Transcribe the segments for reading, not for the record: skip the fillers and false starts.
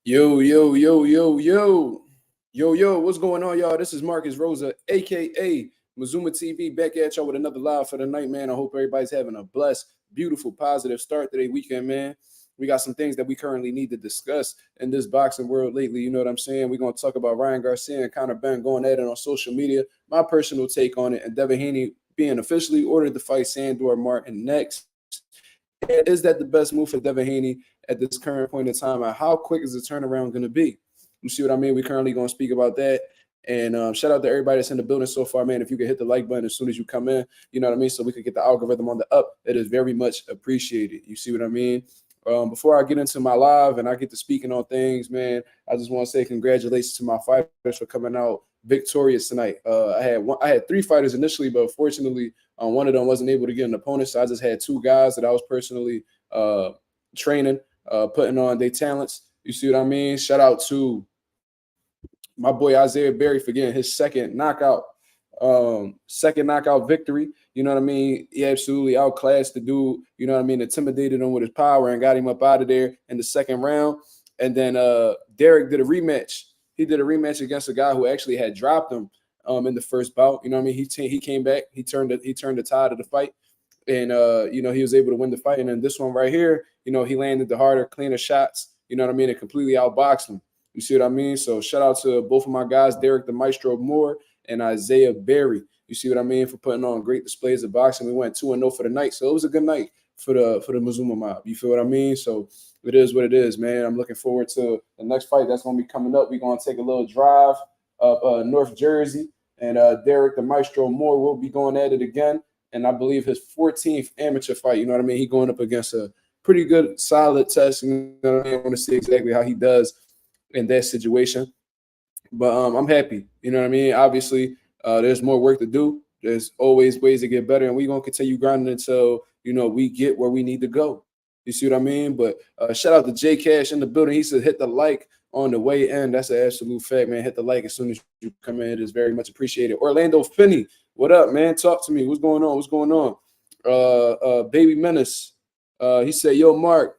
Yo, yo, yo, yo, yo. Yo, what's going on, y'all? This is Marcus Rosa, aka Mazuma TV, back at y'all with another live for the night, man. I hope everybody's having a blessed, beautiful, positive start to their weekend, man. We got some things that we currently need to discuss in this boxing world lately. You know what I'm saying? We're going to talk about Ryan Garcia and Conor Benn going at it on social media, my personal take on it, and Devin Haney being officially ordered to fight Sandor Martin next. And is that the best move for Devin Haney at this current point in time? And how quick is the turnaround going to be? You see what I mean? We're currently going to speak about that. And shout out to everybody that's in the building so far, man. If you could hit the like button as soon as you come in, you know what I mean? So we could get the algorithm on the up. It is very much appreciated. You see what I mean? Before I get into my live and I get to speaking on things, man, I just want to say congratulations to my fighters for coming out victorious tonight. I had three fighters initially, but unfortunately, one of them wasn't able to get an opponent. So I just had two guys that I was personally training, putting on their talents. You see what I mean? Shout out to my boy Isaiah Berry for getting his second knockout victory. You know what I mean? He absolutely outclassed the dude, you know what I mean, intimidated him with his power and got him up out of there in the second round. And then Derek did a rematch. He did a rematch against a guy who actually had dropped him in the first bout. You know what I mean? He came back. He turned the tide of the fight. And, he was able to win the fight. And then this one right here, he landed the harder, cleaner shots, you know what I mean, and completely outboxed him. You see what I mean? So shout out to both of my guys, Derek the Maestro Moore and Isaiah Berry. You see what I mean? For putting on great displays of boxing. We went 2-0 for the night. So it was a good night for the Mazuma mob. You feel what I mean? So it is what it is, man. I'm looking forward to the next fight that's going to be coming up. We're going to take a little drive up North Jersey. And Derek the Maestro Moore will be going at it again. And I believe his 14th amateur fight, you know what I mean? He going up against a pretty good, solid test. You know what I mean? I want to see exactly how he does in that situation. But I'm happy. You know what I mean? Obviously, there's more work to do. There's always ways to get better. And we're going to continue grinding until, we get where we need to go. You see what I mean? But shout out to J Cash in the building. He said hit the like on the way in. That's an absolute fact, man. Hit the like as soon as you come in. It is very much appreciated. Orlando Finney, what up, man? Talk to me. What's going on? What's going on? Baby Menace. He said, yo, Mark,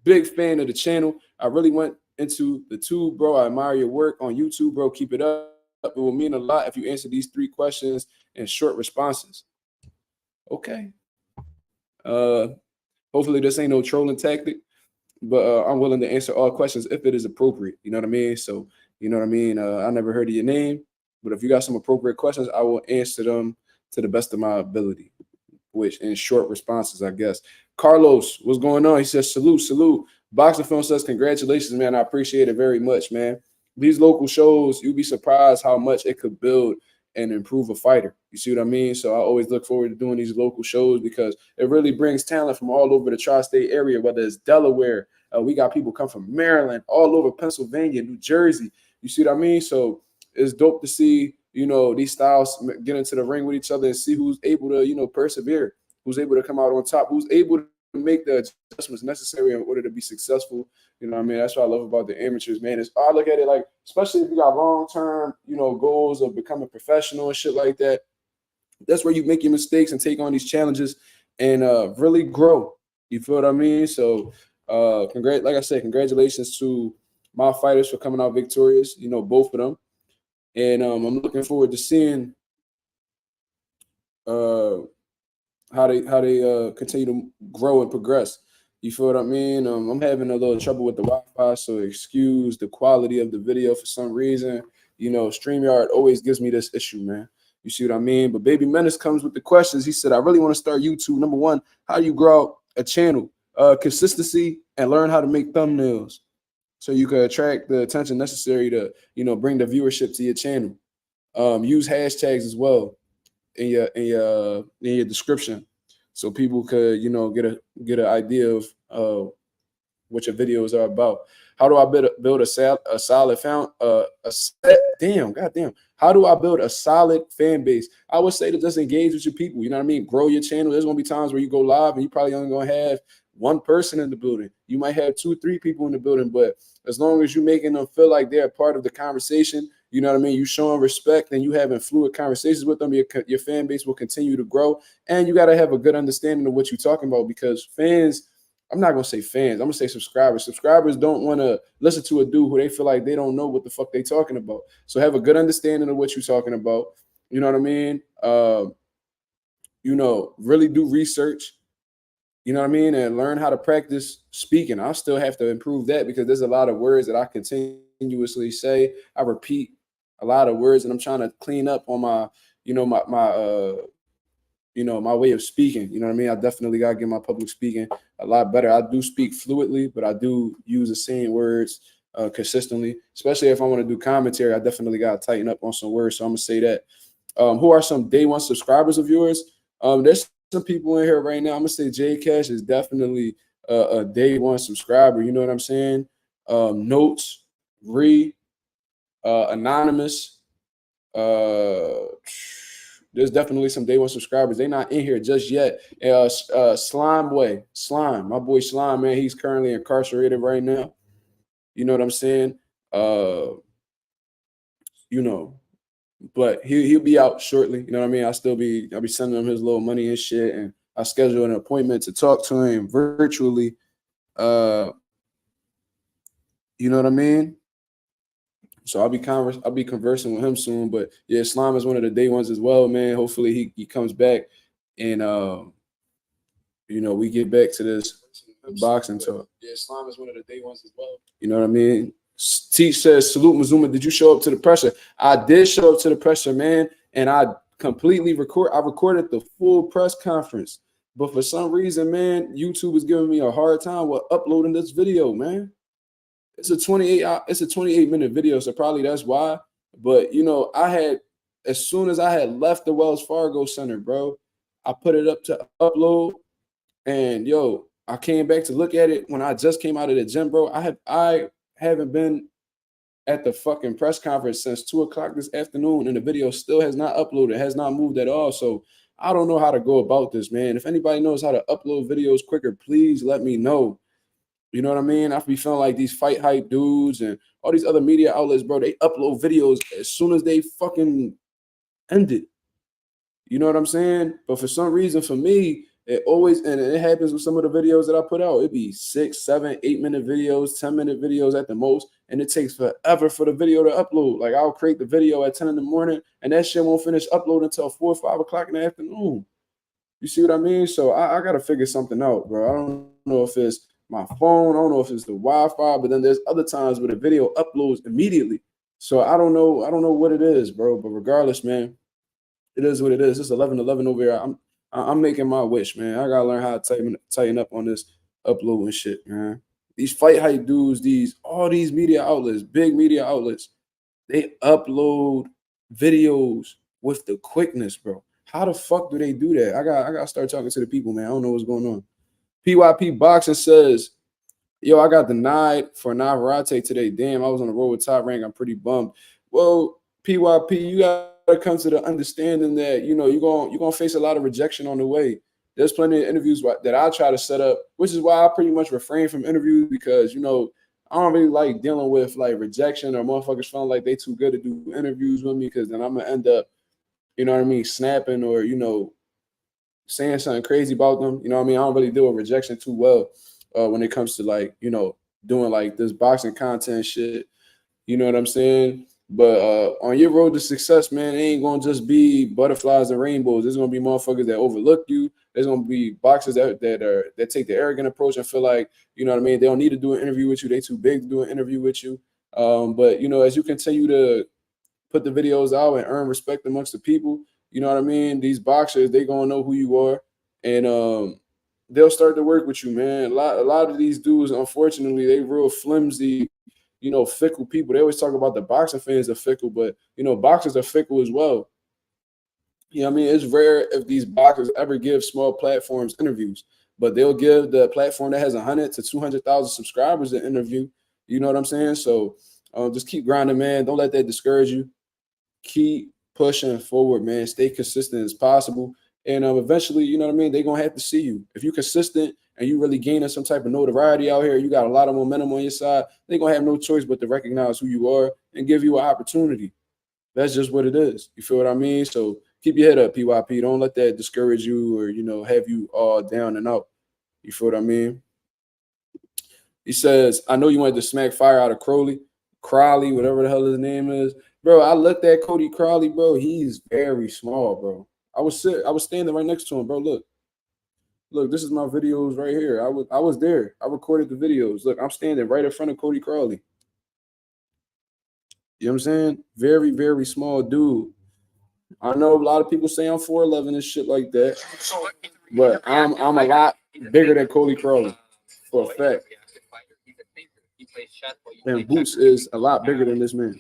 big fan of the channel. I really went into the tube, bro. I admire your work on YouTube, bro. Keep it up. It will mean a lot if you answer these 3 questions in short responses. Okay. Hopefully this ain't no trolling tactic, but I'm willing to answer all questions if it is appropriate. You know what I mean? So, you know what I mean? I never heard of your name, but if you got some appropriate questions, I will answer them to the best of my ability, which in short responses, I guess. Carlos, what's going on? He says, salute. Boxing Film says, congratulations, man. I appreciate it very much, man. These local shows, you'd be surprised how much it could build and improve a fighter. You see what I mean? So I always look forward to doing these local shows because it really brings talent from all over the tri-state area, whether it's Delaware. We got people come from Maryland, all over Pennsylvania, New Jersey. You see what I mean? So it's dope to see, these styles get into the ring with each other and see who's able to, persevere, who's able to come out on top, who's able to make the adjustments necessary in order to be successful. You know what I mean? That's what I love about the amateurs, man. I look at it like, especially if you got long-term, goals of becoming professional and shit like that, that's where you make your mistakes and take on these challenges and really grow. You feel what I mean? So, like I said, congratulations to my fighters for coming out victorious, both of them. And I'm looking forward to seeing how they continue to grow and progress. You feel what I mean? I'm having a little trouble with the Wi-Fi, so excuse the quality of the video for some reason. StreamYard always gives me this issue, man. You see what I mean? But Baby Menace comes with the questions. He said, I really want to start YouTube. Number one, how do you grow a channel? Consistency and learn how to make thumbnails so you can attract the attention necessary to, bring the viewership to your channel. Use hashtags as well in your description, so people could get an idea of what your videos are about. How do I build a solid How do I build a solid fan base? I would say to just engage with your people. You know what I mean? Grow your channel. There's gonna be times where you go live and you probably only gonna have one person in the building. You might have 2, 3 people in the building, but as long as you're making them feel like they're a part of the conversation, you know what I mean? You showing respect and you having fluid conversations with them, your fan base will continue to grow. And you got to have a good understanding of what you're talking about, because fans I'm not gonna say fans. I'm gonna say subscribers. Subscribers don't want to listen to a dude who they feel like they don't know what the fuck they talking about. So have a good understanding of what you're talking about. You know what I mean? Really do research. You know what I mean? And learn how to practice speaking. I still have to improve that because there's a lot of words that I continuously say. I repeat a lot of words, and I'm trying to clean up on my, my way of speaking. You know what I mean? I definitely got to get my public speaking a lot better. I do speak fluently, but I do use the same words consistently, especially if I want to do commentary. I definitely got to tighten up on some words. So I'm going to say that. Who are some day one subscribers of yours? There's some people in here right now. I'm going to say J Cash is definitely a day one subscriber. You know what I'm saying? Notes, Anonymous, there's definitely some day one subscribers. They're not in here just yet. Slime, my boy Slime, man, he's currently incarcerated right now. You know what I'm saying? But he'll be out shortly. You know what I mean? I'll be sending him his little money and shit, and I schedule an appointment to talk to him virtually. You know what I mean? So I'll be conversing with him soon. But yeah, Slime is one of the day ones as well, man. Hopefully he comes back and we get back to this boxing talk. Yeah, Slime is one of the day ones as well. You know what I mean? Teach says, salute Mazuma. Did you show up to the pressure? I did show up to the pressure, man. And I completely recorded the full press conference. But for some reason, man, YouTube is giving me a hard time with uploading this video, man. It's a 28-minute video, so probably that's why. But as soon as I had left the Wells Fargo Center, bro, I put it up to upload, and I came back to look at it when I just came out of the gym, bro. I haven't been at the fucking press conference since 2:00 this afternoon, and the video still has not uploaded, has not moved at all. So I don't know how to go about this, man. If anybody knows how to upload videos quicker, please let me know. You know what I mean? I be feeling like these fight hype dudes and all these other media outlets, bro, they upload videos as soon as they fucking end it. You know what I'm saying? But for some reason, for me, and it happens with some of the videos that I put out. It'd be 6, 7, 8-minute videos, 10-minute videos at the most, and it takes forever for the video to upload. Like I'll create the video at 10 in the morning, and that shit won't finish uploading until 4 or 5 o'clock in the afternoon. You see what I mean? So I got to figure something out, bro. I don't know if it's my phone. I don't know if it's the Wi-Fi, but then there's other times where the video uploads immediately. So I don't know what it is, bro. But regardless, man, it is what it is. It's 11:11 over here. I'm making my wish, man. I gotta learn how to tighten up on this uploading shit, man. These fight hype dudes, all these media outlets, big media outlets, they upload videos with the quickness, bro. How the fuck do they do that? I gotta start talking to the people, man. I don't know what's going on. PYP Boxing says, yo, I got denied for Navarrete today. Damn, I was on the road with Top Rank. I'm pretty bummed. Well, PYP, you gotta come to the understanding that you're gonna face a lot of rejection on the way. There's plenty of interviews that I try to set up, which is why I pretty much refrain from interviews because I don't really like dealing with like rejection or motherfuckers feeling like they too good to do interviews with me because then I'm gonna end up, snapping or saying something crazy about them. You know what I mean? I don't really deal with rejection too well when it comes to doing like this boxing content shit. You know what I'm saying? But on your road to success, man, it ain't gonna just be butterflies and rainbows. There's gonna be motherfuckers that overlook you. There's gonna be boxers that take the arrogant approach and feel like, you know what I mean, they don't need to do an interview with you. They too big to do an interview with you. But as you continue to put the videos out and earn respect amongst the people, you know what I mean? These boxers, they gonna know who you are, and they'll start to work with you, man. A lot of these dudes, unfortunately, they real flimsy, fickle people. They always talk about the boxing fans are fickle, but boxers are fickle as well. You know what I mean? It's rare if these boxers ever give small platforms interviews, but they'll give the platform that has 100 to 200,000 subscribers an interview. You know what I'm saying? So just keep grinding, man. Don't let that discourage you. Keep pushing forward, man. Stay consistent as possible. And eventually, you know what I mean? They're going to have to see you. If you're consistent and you really gaining some type of notoriety out here, you got a lot of momentum on your side, they're going to have no choice but to recognize who you are and give you an opportunity. That's just what it is. You feel what I mean? So keep your head up, PYP. Don't let that discourage you or, have you all down and out. You feel what I mean? He says, I know you wanted to smack fire out of Crowley, whatever the hell his name is. Bro, I looked at Cody Crowley, bro. He's very small, bro. I was standing right next to him, bro. Look, this is my videos right here. I was there. I recorded the videos. Look, I'm standing right in front of Cody Crowley. You know what I'm saying? Very, very small dude. I know a lot of people say I'm 4'11 and shit like that, but I'm a lot bigger than Cody Crowley for a fact. And Boots is a lot bigger than this man.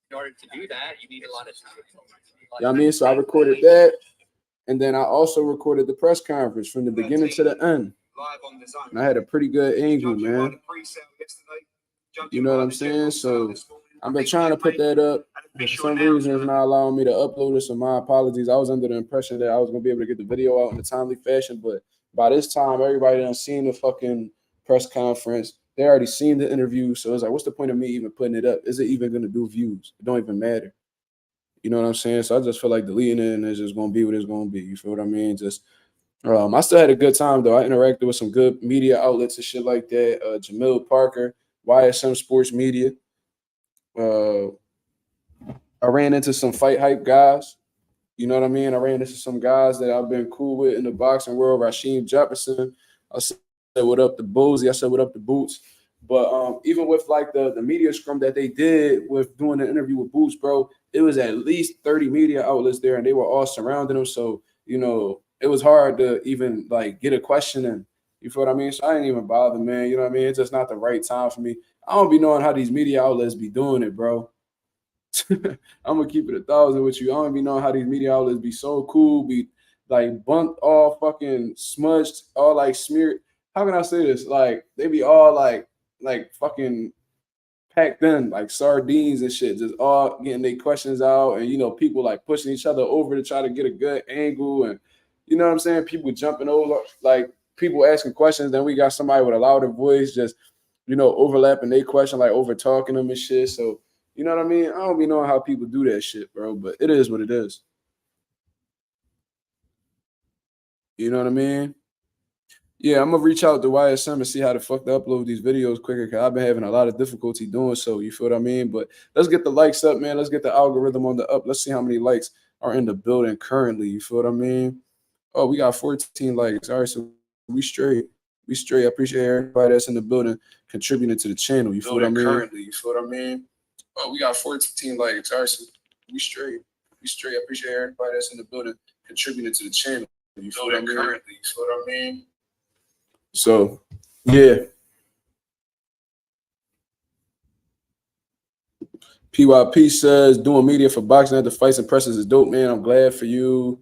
In order to do that, you need a lot of time. You know what I mean? So I recorded that, and then I also recorded the press conference from the beginning to the end. And I had a pretty good angle, man. You know what I'm saying? So I've been trying to put that up. For some reason, it's not allowing me to upload it, so my apologies. I was under the impression that I was going to be able to get the video out in a timely fashion, but by this time, everybody done seen the fucking press conference. They already seen the interview, so it's like, what's the point of me even putting it up? Is it even going to do views? It don't even matter. You know what I'm saying? So I just feel like deleting it, and it's just going to be what it's going to be. You feel what I mean? Just I still had a good time, though. I interacted with some good media outlets and shit like that. Jamil Parker, YSM Sports Media. I ran into some fight hype guys. You know what I mean? I ran into some guys that I've been cool with in the boxing world. Rasheem Jefferson. I said what up to Boozy. I said what up to Boots. But even with like the media scrum that they did with doing the interview with Boots, bro, it was at least 30 media outlets there, and they were all surrounding him. So, you know, it was hard to even like get a question in. You feel what I mean? So I didn't even bother, man. You know what I mean? It's just not the right time for me. I don't be knowing how these media outlets be doing it, bro. I'm gonna keep it 1,000 with you. I don't be knowing how these media outlets be so cool, be like bumped, all fucking smudged, all like smeared. How can I say this? Like they be all like fucking packed in like sardines and shit, just all getting their questions out, and you know people like pushing each other over to try to get a good angle, and you know what I'm saying? People jumping over, like people asking questions. Then we got somebody with a louder voice, just overlapping their question, like over talking them and shit. So. You know what I mean? I don't be knowing how people do that shit, bro, but it is what it is. You know what I mean? Yeah, I'm going to reach out to YSM and see how the fuck to upload these videos quicker because I've been having a lot of difficulty doing so. You feel what I mean? But let's get the likes up, man. Let's get the algorithm on the up. Let's see how many likes are in the building currently. You feel what I mean? Oh, we got 14 likes. All right, so we straight. We straight. I appreciate everybody that's in the building contributing to the channel. You feel what I mean? Currently, you feel what I mean? Oh, we got 14 likes. All right, so we straight. We straight. I appreciate everybody that's in the building contributing to the channel. You feel what I mean? Currently, you feel what I mean? So, yeah. PYP says doing media for boxing at the fights and presses is dope, man. I'm glad for you.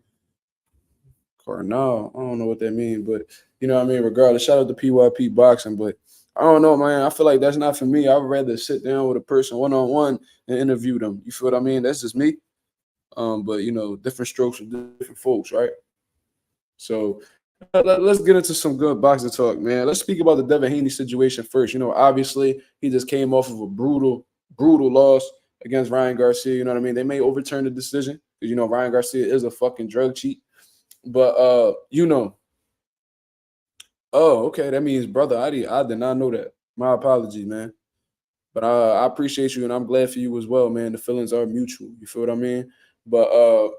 Carnal, I don't know what that means, but you know what I mean? Regardless, shout out to PYP Boxing, but I don't know, man. I feel like that's not for me. I would rather sit down with a person one-on-one and interview them. You feel what I mean? That's just me. But different strokes for different folks, right? So let's get into some good boxing talk, man. Let's speak about the Devin Haney situation first. Obviously he just came off of a brutal loss against Ryan Garcia. You know what I mean? They may overturn the decision because Ryan Garcia is a fucking drug cheat. But oh, okay. That means, brother, I did not know that. My apologies, man. But I appreciate you, and I'm glad for you as well, man. The feelings are mutual. You feel what I mean? But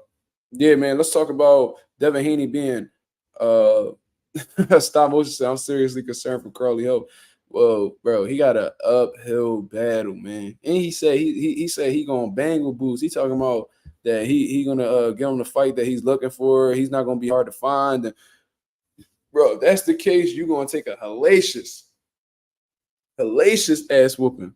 yeah, man. Let's talk about Devin Haney being stop motion. Said, I'm seriously concerned for Crowley Hope. Whoa, bro, he got an uphill battle, man. And he said he said he gonna bang with Boots. He talking about that he gonna get him the fight that he's looking for. He's not gonna be hard to find. And, bro, if that's the case, you're gonna take a hellacious ass whooping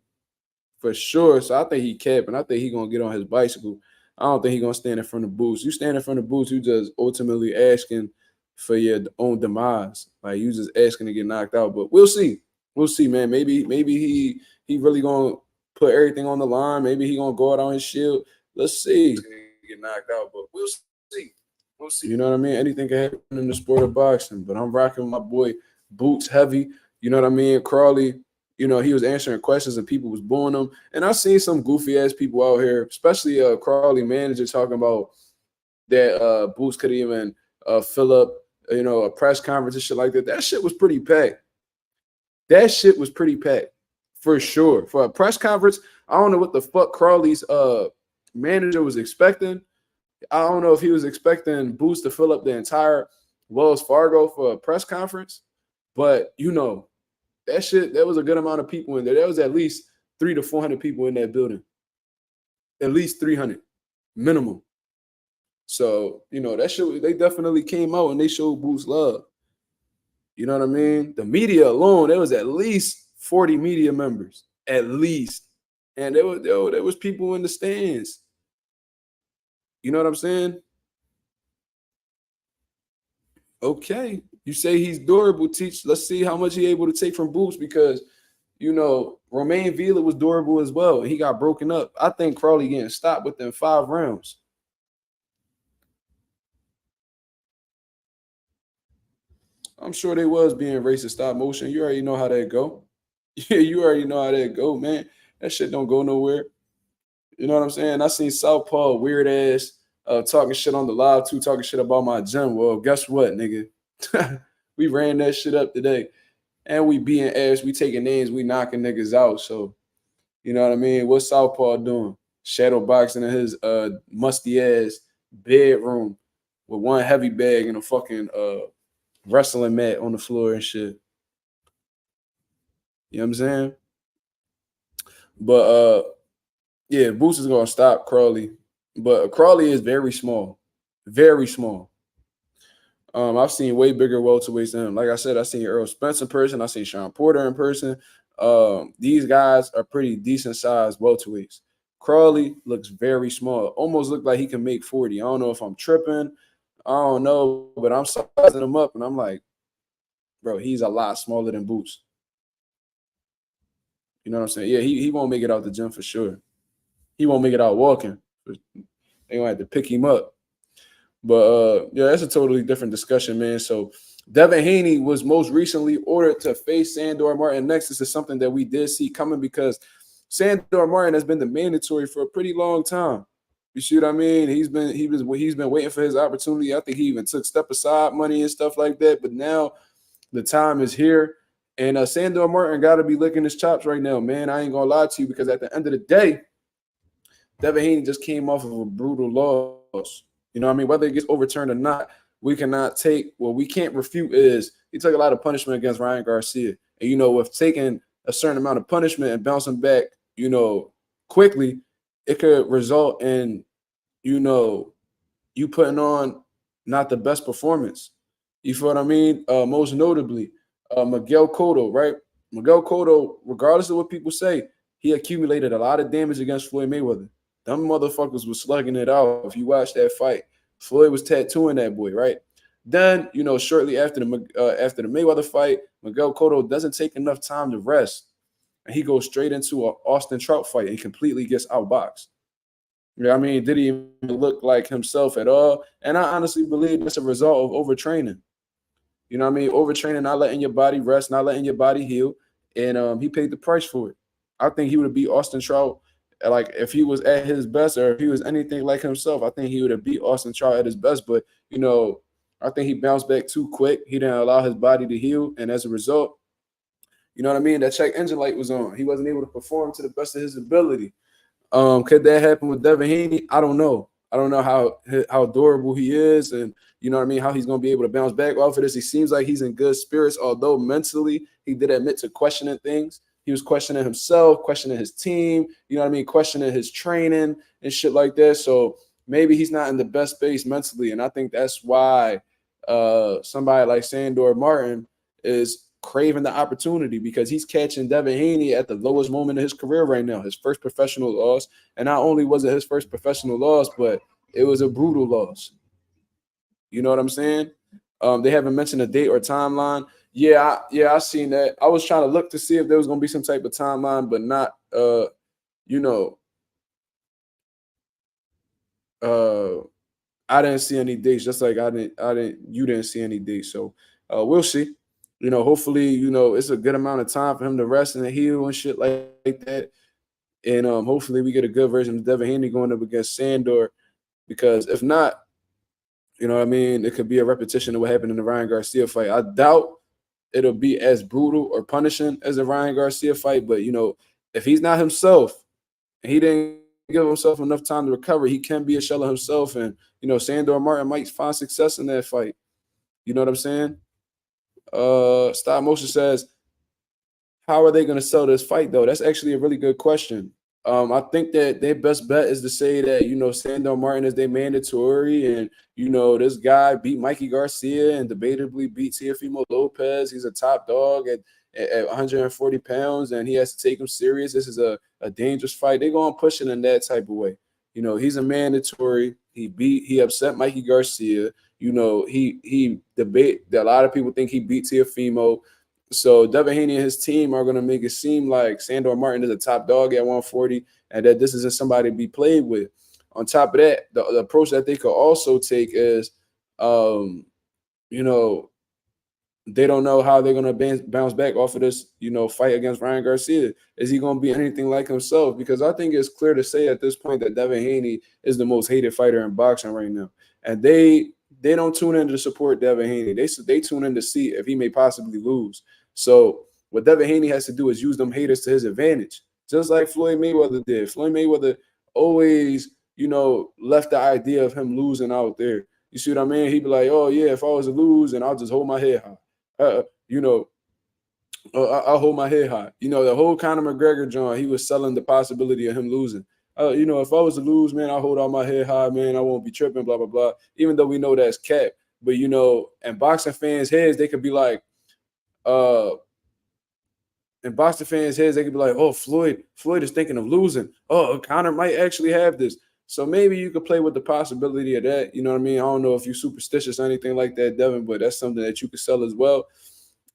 for sure. So I think he capping. I think he gonna get on his bicycle. I don't think he gonna stand in front of Boots. You stand in front of Boots, you just ultimately asking for your own demise. Like you just asking to get knocked out. But we'll see. We'll see, man. Maybe he really gonna put everything on the line. Maybe he gonna go out on his shield. Let's see. Get knocked out, but we'll see. We'll see. You know what I mean? Anything can happen in the sport of boxing. But I'm rocking with my boy Boots heavy. You know what I mean? Crowley. He was answering questions and people was booing him. And I've seen some goofy ass people out here, especially Crowley manager talking about that Boots could even fill up, a press conference and shit like that. That shit was pretty packed. That shit was pretty packed for sure. For a press conference, I don't know what the fuck Crowley's manager was expecting. I don't know if he was expecting Boots to fill up the entire Wells Fargo for a press conference, but that was a good amount of people in there. There was at least 300 to 400 people in that building. At least 300 minimum. So, that shit, they definitely came out and they showed Boots love. You know what I mean? The media alone, there was at least 40 media members, at least. And there was people in the stands. You know what I'm saying? Okay. You say he's durable, Teach. Let's see how much he able to take from Boots because, Romain Villa was durable as well. And he got broken up. I think Crowley getting stopped within 5 rounds. I'm sure they was being racist stop motion. You already know how that go. Yeah, you already know how that go, man. That shit don't go nowhere. You know what I'm saying? I seen Southpaw weird ass talking shit on the live too, talking shit about my gym. Well, guess what, nigga? We ran that shit up today. And we being ass, we taking names, we knocking niggas out. So, you know what I mean? What's Southpaw doing? Shadow boxing in his musty ass bedroom with one heavy bag and a fucking wrestling mat on the floor and shit. You know what I'm saying? But yeah, Boots is gonna stop Crowley. But Crowley is very small. Very small. I've seen way bigger welterweights than him. Like I said, I seen Earl Spence in person, I seen Sean Porter in person. These guys are pretty decent sized welterweights. Crowley looks very small. Almost looked like he can make 40. I don't know if I'm tripping. I don't know, but I'm sizing him up and I'm like, bro, he's a lot smaller than Boots. You know what I'm saying? Yeah, he won't make it out the gym for sure. He won't make it out walking. They gonna have to pick him up. But yeah, that's a totally different discussion, man. So Devin Haney was most recently ordered to face Sandor Martin next. This is something that we did see coming because Sandor Martin has been the mandatory for a pretty long time. You see what I mean? He's been waiting for his opportunity. I think he even took step aside money and stuff like that. But now the time is here. And Sandor Martin got to be licking his chops right now, man. I ain't going to lie to you because at the end of the day, Devin Haney just came off of a brutal loss. You know what I mean? Whether it gets overturned or not, we can't refute is he took a lot of punishment against Ryan Garcia. And, with taking a certain amount of punishment and bouncing back, quickly, it could result in, you putting on not the best performance. You feel what I mean? Most notably, Miguel Cotto, right? Miguel Cotto, regardless of what people say, he accumulated a lot of damage against Floyd Mayweather. Them motherfuckers was slugging it out. If you watch that fight, Floyd was tattooing that boy, right? Then, shortly after the Mayweather fight, Miguel Cotto doesn't take enough time to rest. And he goes straight into an Austin Trout fight and completely gets outboxed. You know what I mean? Did he even look like himself at all? And I honestly believe it's a result of overtraining. You know what I mean? Overtraining, not letting your body rest, not letting your body heal. And he paid the price for it. I think he would have beat Austin Trout. Like, if he was at his best or if he was anything like himself, I think he would have beat Austin Trout at his best. But, I think he bounced back too quick. He didn't allow his body to heal. And as a result, you know what I mean? That check engine light was on. He wasn't able to perform to the best of his ability. Could that happen with Devin Haney? I don't know. I don't know how durable he is and, you know what I mean, how he's going to be able to bounce back off of this. He seems like he's in good spirits, although mentally he did admit to questioning things. He was questioning himself, questioning his team, you know what I mean, questioning his training and shit like that. So maybe he's not in the best space mentally. And I think that's why somebody like Sandor Martin is craving the opportunity because he's catching Devin Haney at the lowest moment of his career right now, his first professional loss. And not only was it his first professional loss, but it was a brutal loss. You know what I'm saying? They haven't mentioned a date or timeline. Yeah, I seen that. I was trying to look to see if there was going to be some type of timeline, but not, I didn't see any dates, just like you didn't see any dates. So we'll see. Hopefully, it's a good amount of time for him to rest and heal and shit like that. And hopefully we get a good version of Devin Haney going up against Sandor, because if not, you know what I mean, it could be a repetition of what happened in the Ryan Garcia fight. I doubt it'll be as brutal or punishing as a Ryan Garcia fight. But if he's not himself and he didn't give himself enough time to recover, he can be a shell of himself. And Sandor Martin might find success in that fight. You know what I'm saying? Stop Motion says, how are they going to sell this fight, though? That's actually a really good question. I think that their best bet is to say that, Sandor Martin is their mandatory, and, this guy beat Mikey Garcia and debatably beat Teofimo Lopez. He's a top dog at 140 pounds, and he has to take him serious. This is a dangerous fight. They're going to push it in that type of way. He's a mandatory. He upset Mikey Garcia. He debate that a lot of people think he beat Teofimo. So Devin Haney and his team are going to make it seem like Sandor Martin is a top dog at 140 and that this isn't somebody to be played with. On top of that, the approach that they could also take is, they don't know how they're going to bounce back off of this, fight against Ryan Garcia. Is he going to be anything like himself? Because I think it's clear to say at this point that Devin Haney is the most hated fighter in boxing right now. And they don't tune in to support Devin Haney. They tune in to see if he may possibly lose. So what Devin Haney has to do is use them haters to his advantage, just like Floyd Mayweather did. Floyd Mayweather always, left the idea of him losing out there. You see what I mean? He'd be like, oh, yeah, if I was to lose, and I'll just hold my head high. I'll hold my head high. The whole Conor McGregor John, he was selling the possibility of him losing. If I was to lose, man, I'll hold out my head high, man. I won't be tripping, blah, blah, blah. Even though we know that's cap. But, in boxing fans' heads, they could be like, in boxing fans' heads, they could be like, oh, Floyd is thinking of losing. Oh, Conor might actually have this. So maybe you could play with the possibility of that. You know what I mean? I don't know if you're superstitious or anything like that, Devin, but that's something that you could sell as well.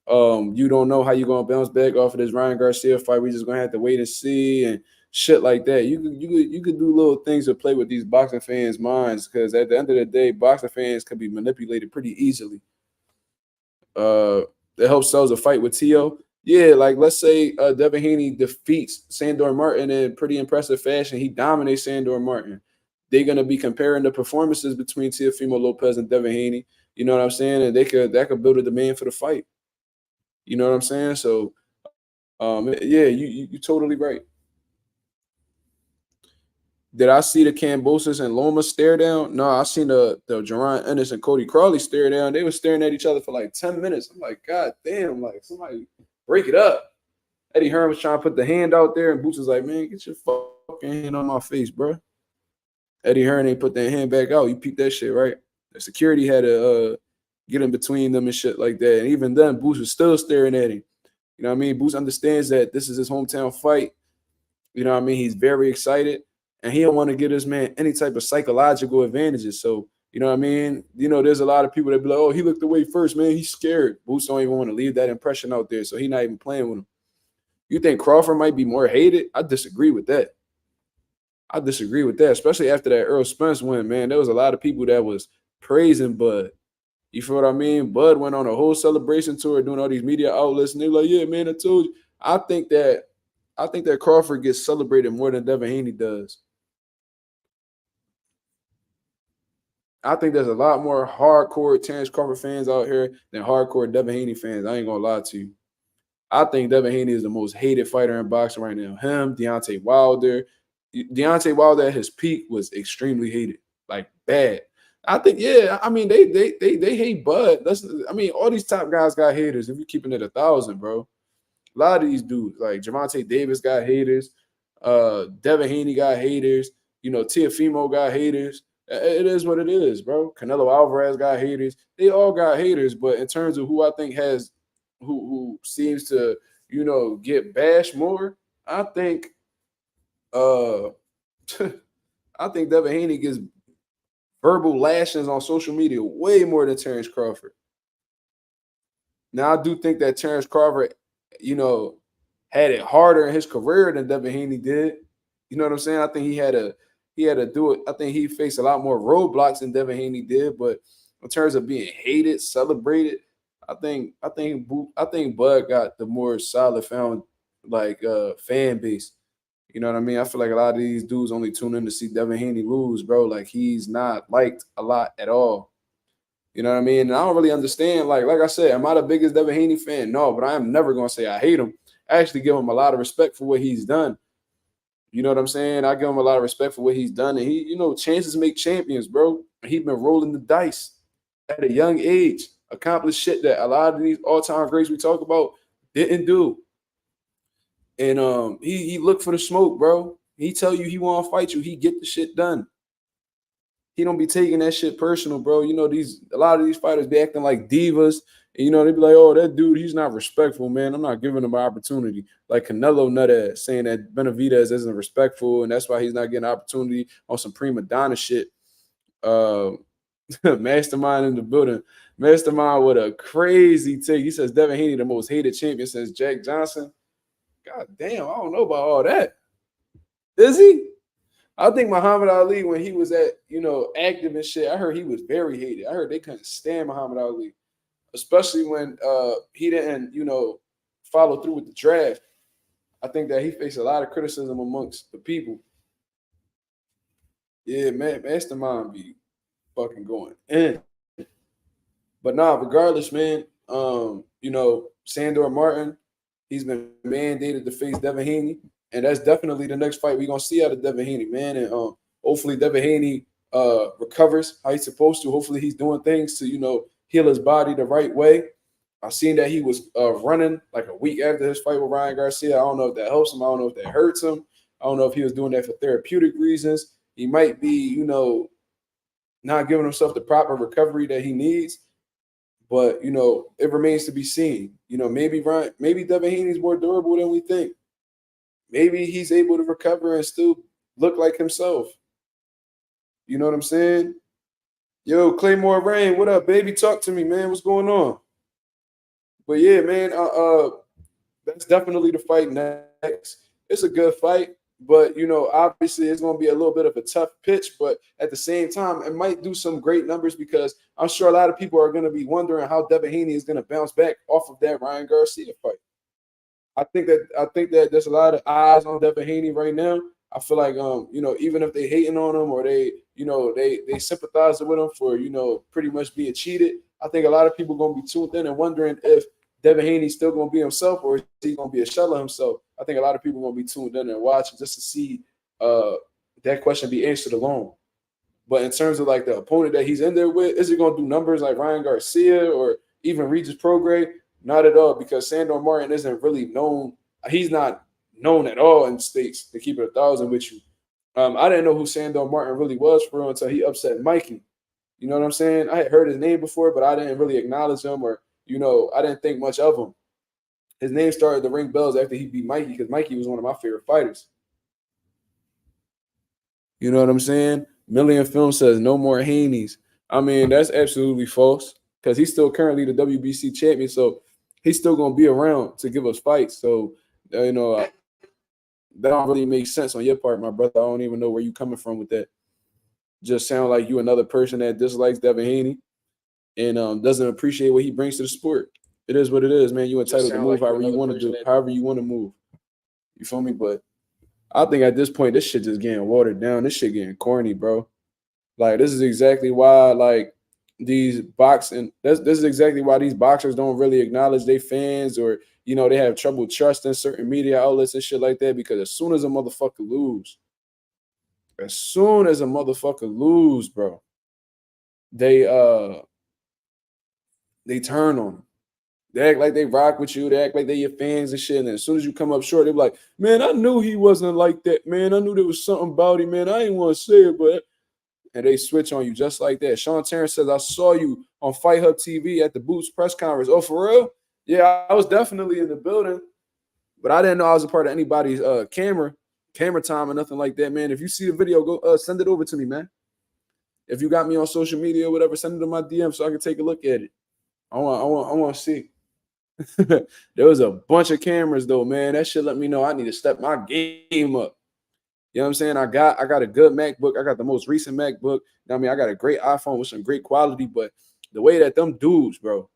You don't know how you're going to bounce back off of this Ryan Garcia fight. We're just going to have to wait and see and shit like that. You could do little things to play with these boxing fans' minds because at the end of the day, boxing fans can be manipulated pretty easily. It helps sells a fight with T.O. Yeah, like let's say Devin Haney defeats Sandor Martin in pretty impressive fashion. He dominates Sandor Martin. They're going to be comparing the performances between Teofimo Lopez and Devin Haney. You know what I'm saying? And that could build a demand for the fight. You know what I'm saying? So, yeah, you're totally right. Did I see the Cambosis and Loma stare down? No, I seen the Jerron Ennis and Cody Crowley stare down. They were staring at each other for like 10 minutes. I'm like, God damn, like somebody break it up. Eddie Hearn was trying to put the hand out there, and Boots was like, man, get your fucking hand on my face, bro. Eddie Hearn ain't put that hand back out. You peeped that shit, right? The security had to get in between them and shit like that. And even then, Boots was still staring at him. You know what I mean? Boots understands that this is his hometown fight. You know what I mean? He's very excited. And he don't want to give this man any type of psychological advantages. So, you know what I mean? There's a lot of people that be like, oh, he looked away first, man. He's scared. Boots don't even want to leave that impression out there. So he's not even playing with him. You think Crawford might be more hated? I disagree with that. Especially after that Earl Spence win, man. There was a lot of people that was praising Bud. You feel what I mean? Bud went on a whole celebration tour doing all these media outlets, and they're like, yeah, man, I told you. I think that Crawford gets celebrated more than Devin Haney does. I think there's a lot more hardcore Terrence Crawford fans out here than hardcore Devin Haney fans. I ain't gonna lie to you. I think Devin Haney is the most hated fighter in boxing right now. Him, Deontay Wilder. Deontay Wilder at his peak was extremely hated, like bad. I think, yeah. I mean, they hate Bud. All these top guys got haters. If you're keeping it 1,000, bro, a lot of these dudes, like Gervonta Davis, got haters. Devin Haney got haters. Teofimo got haters. It is what it is, bro. Canelo Alvarez got haters. They all got haters. But in terms of who I think has, who seems to, get bashed more, I think, I think Devin Haney gets verbal lashings on social media way more than Terrence Crawford. Now, I do think that Terrence Crawford, had it harder in his career than Devin Haney did. You know what I'm saying? I think he had to do it. I think he faced a lot more roadblocks than Devin Haney did. But in terms of being hated, celebrated, I think Bud got the more solid fan base. You know what I mean? I feel like a lot of these dudes only tune in to see Devin Haney lose, bro. Like he's not liked a lot at all. You know what I mean? And I don't really understand. Like I said, am I the biggest Devin Haney fan? No, but I am never gonna say I hate him. I actually give him a lot of respect for what he's done. You know what I'm saying? I give him a lot of respect for what he's done. And he, chances make champions, bro. He's been rolling the dice at a young age, accomplished shit that a lot of these all-time greats we talk about didn't do. And he looked for the smoke, bro. He tell you he want to fight you. He get the shit done. He don't be taking that shit personal, bro. A lot of these fighters be acting like divas. And, they be like, oh, that dude, he's not respectful, man. I'm not giving him an opportunity. Like Canelo nut saying that Benavidez isn't respectful, and that's why he's not getting an opportunity on some prima donna shit. Mastermind in the building. Mastermind with a crazy take. He says Devin Haney the most hated champion since Jack Johnson. God damn, I don't know about all that. Is he? I think Muhammad Ali, when he was active and shit, I heard he was very hated. I heard they couldn't stand Muhammad Ali, especially when he didn't, follow through with the draft. I think that he faced a lot of criticism amongst the people. Yeah, man, Mastermind be fucking going in. But nah, regardless, man, Sandor Martin, he's been mandated to face Devin Haney. And that's definitely the next fight we're gonna see out of Devin Haney, man. And hopefully Devin Haney recovers how he's supposed to. Hopefully he's doing things to, heal his body the right way. I seen that he was running like a week after his fight with Ryan Garcia. I don't know if that helps him. I don't know if that hurts him. I don't know if he was doing that for therapeutic reasons. He might be, not giving himself the proper recovery that he needs. But, it remains to be seen. Maybe Devin Haney's more durable than we think. Maybe he's able to recover and still look like himself. You know what I'm saying? Yo, Claymore Rain, what up, baby? Talk to me, man. What's going on? But yeah, man, that's definitely the fight next. It's a good fight, but obviously it's gonna be a little bit of a tough pitch, but at the same time, it might do some great numbers because I'm sure a lot of people are gonna be wondering how Devin Haney is gonna bounce back off of that Ryan Garcia fight. I think that there's a lot of eyes on Devin Haney right now. I feel like even if they hating on him or they they sympathize with him for pretty much being cheated, I think a lot of people gonna be tuned in and wondering if Devin Haney's still gonna be himself or is he gonna be a shell of himself. I think a lot of people gonna be tuned in and watching just to see that question be answered alone. But in terms of like the opponent that he's in there with, is he gonna do numbers like Ryan Garcia or even Regis Prograis? Not at all, because Sandor Martin isn't really known. He's not known at all in States, to keep it 1,000 with you. I didn't know who Sandor Martin really was for real until he upset Mikey. You know what I'm saying? I had heard his name before, but I didn't really acknowledge him or, I didn't think much of him. His name started to ring bells after he beat Mikey because Mikey was one of my favorite fighters. You know what I'm saying? Million Film says no more Haneys. I mean, that's absolutely false because he's still currently the WBC champion. So he's still going to be around to give us fights. So, that don't really make sense on your part, my brother. I don't even know where you coming from with that. Just sound like you another person that dislikes Devin Haney and doesn't appreciate what he brings to the sport. It is what it is, man. You entitled to move however you want to do, however you want to move. You feel me? But I think at this point, this shit just getting watered down. This shit getting corny, bro. Like, this is exactly why, like, this is exactly why these boxers don't really acknowledge their fans or, they have trouble trusting certain media outlets and shit like that because as soon as a motherfucker lose, bro, they turn on them. They act like they rock with you. They act like they your fans and shit. And as soon as you come up short, they're like, man, I knew he wasn't like that, man. I knew there was something about him, man. I didn't want to say it, but and they switch on you just like that. Sean Terrence says, I saw you on Fight Hub TV at the Boots press conference. Oh, for real? Yeah, I was definitely in the building, but I didn't know I was a part of anybody's camera time or nothing like that, man. If you see the video, go send it over to me, man. If you got me on social media or whatever, send it to my DM so I can take a look at it. I want to see. There was a bunch of cameras though, man. That shit let me know I need to step my game up. You know what I'm saying? I got a good MacBook. I got the most recent MacBook. I mean, I got a great iPhone with some great quality, but the way that them dudes, bro,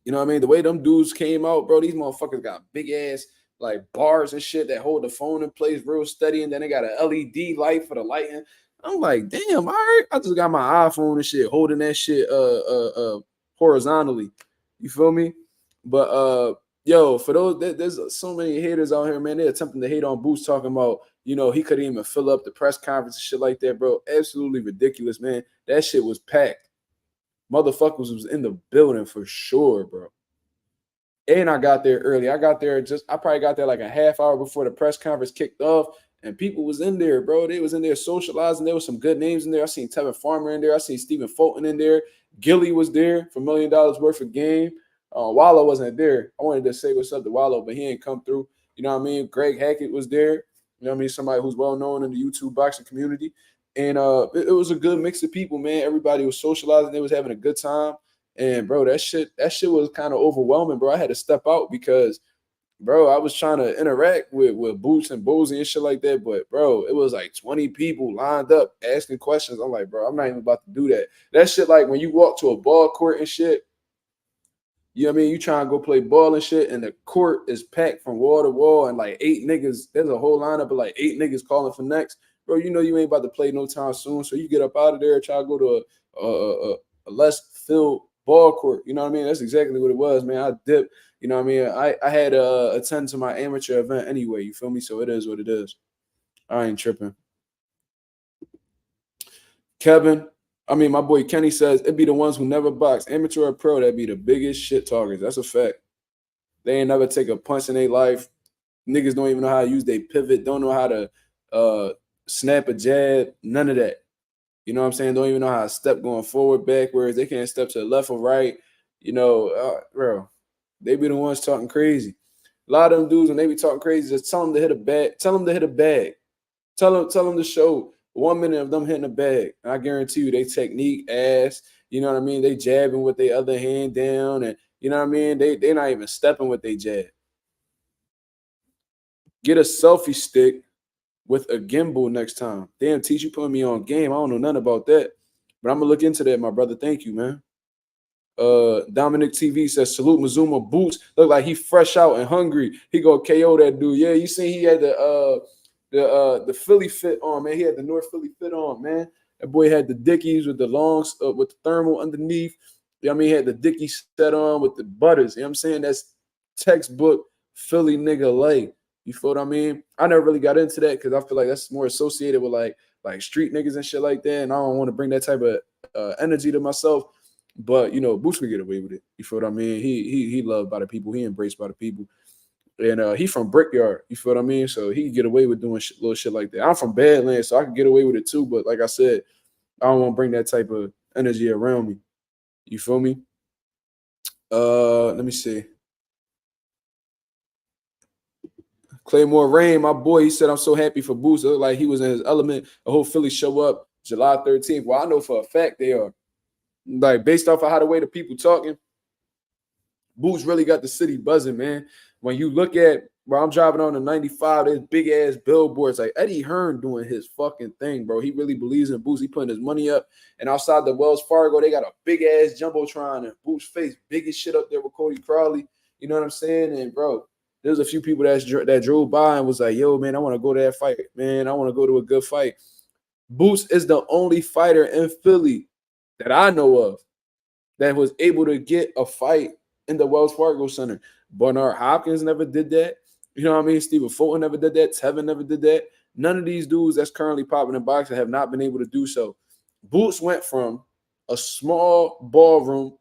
you know what I mean? The way them dudes came out, bro, these motherfuckers got big ass like bars and shit that hold the phone in place real steady, and then they got an LED light for the lighting. I'm like, damn, all right. I just got my iPhone and shit, holding that shit horizontally. You feel me? But yo, for those there's so many haters out here, man. They're attempting to hate on Boots, talking about, he couldn't even fill up the press conference and shit like that, bro. Absolutely ridiculous, man. That shit was packed. Motherfuckers was in the building for sure, bro. And I got there early. I probably got there like a half hour before the press conference kicked off. And people was in there, bro. They was in there socializing. There was some good names in there. I seen Tevin Farmer in there. I seen Stephen Fulton in there. Gilly was there for $1 million worth of game. Wallow wasn't there. I wanted to say what's up to Wallow, but he ain't come through. You know what I mean? Greg Hackett was there. You know what I mean? Somebody who's well known in the YouTube boxing community. And it was a good mix of people, man. Everybody was socializing. They was having a good time. And bro, that shit was kind of overwhelming, bro. I had to step out because, bro, I was trying to interact with Boots and Boozy and shit like that. But bro, it was like 20 people lined up asking questions. I'm like, bro, I'm not even about to do that. That shit, like when you walk to a ball court and shit, you know what I mean? You try and go play ball and shit, and the court is packed from wall to wall, and like 8 niggas, there's a whole lineup of like 8 niggas calling for next. Bro, you know you ain't about to play no time soon. So you get up out of there and try to go to a less filled ball court. You know what I mean? That's exactly what it was, man. I dipped. You know what I mean? I had to attend to my amateur event anyway. You feel me? So it is what it is. I ain't tripping. My boy Kenny says it'd be the ones who never box, amateur or pro, that'd be the biggest shit talkers. That's a fact. They ain't never take a punch in their life. Niggas don't even know how to use their pivot, don't know how to snap a jab, none of that. You know what I'm saying? Don't even know how to step going forward, backwards. They can't step to the left or right. Bro, they be the ones talking crazy. A lot of them dudes, when they be talking crazy, just tell them to hit a bag. Tell them to hit a bag. Tell them to show 1 minute of them hitting a bag. And I guarantee you, they technique ass. You know what I mean? They jabbing with their other hand down, and you know what I mean? They not even stepping with their jab. Get a selfie stick with a gimbal next time. Damn, Teach, you putting me on game. I don't know nothing about that. But I'm going to look into that, my brother. Thank you, man. Dominic TV says, salute Mazuma. Boots look like he fresh out and hungry. He go KO that dude. Yeah, you seen he had the Philly fit on, man. He had the North Philly fit on, man. That boy had the Dickies with the longs, with the thermal underneath. You know what I mean? He had the Dickies set on with the butters. You know what I'm saying? That's textbook Philly nigga like. You feel what I mean? I never really got into that because I feel like that's more associated with like street niggas and shit like that. And I don't want to bring that type of energy to myself. But Boots could get away with it. You feel what I mean? He loved by the people. He embraced by the people. And he from Brickyard. You feel what I mean? So he could get away with doing little shit like that. I'm from Badlands, so I could get away with it too. But like I said, I don't want to bring that type of energy around me. You feel me? Let me see. Claymore Rain, my boy, he said, I'm so happy for Boots. It looked like he was in his element. The whole Philly show up July 13th. Well, I know for a fact they are. Like, based off of how the way the people talking, Boots really got the city buzzing, man. When you look at where I'm driving on the 95, there's big-ass billboards. Like, Eddie Hearn doing his fucking thing, bro. He really believes in Boots. He putting his money up. And outside the Wells Fargo, they got a big-ass Jumbotron and Boots' face. Biggest shit up there with Cody Crowley. You know what I'm saying? And, bro, there's a few people that drove by and was like, yo, man, I want to go to that fight. Man, I want to go to a good fight. Boots is the only fighter in Philly that I know of that was able to get a fight in the Wells Fargo Center. Bernard Hopkins never did that. You know what I mean? Stephen Fulton never did that. Tevin never did that. None of these dudes that's currently popping in boxing have not been able to do so. Boots went from a small ballroom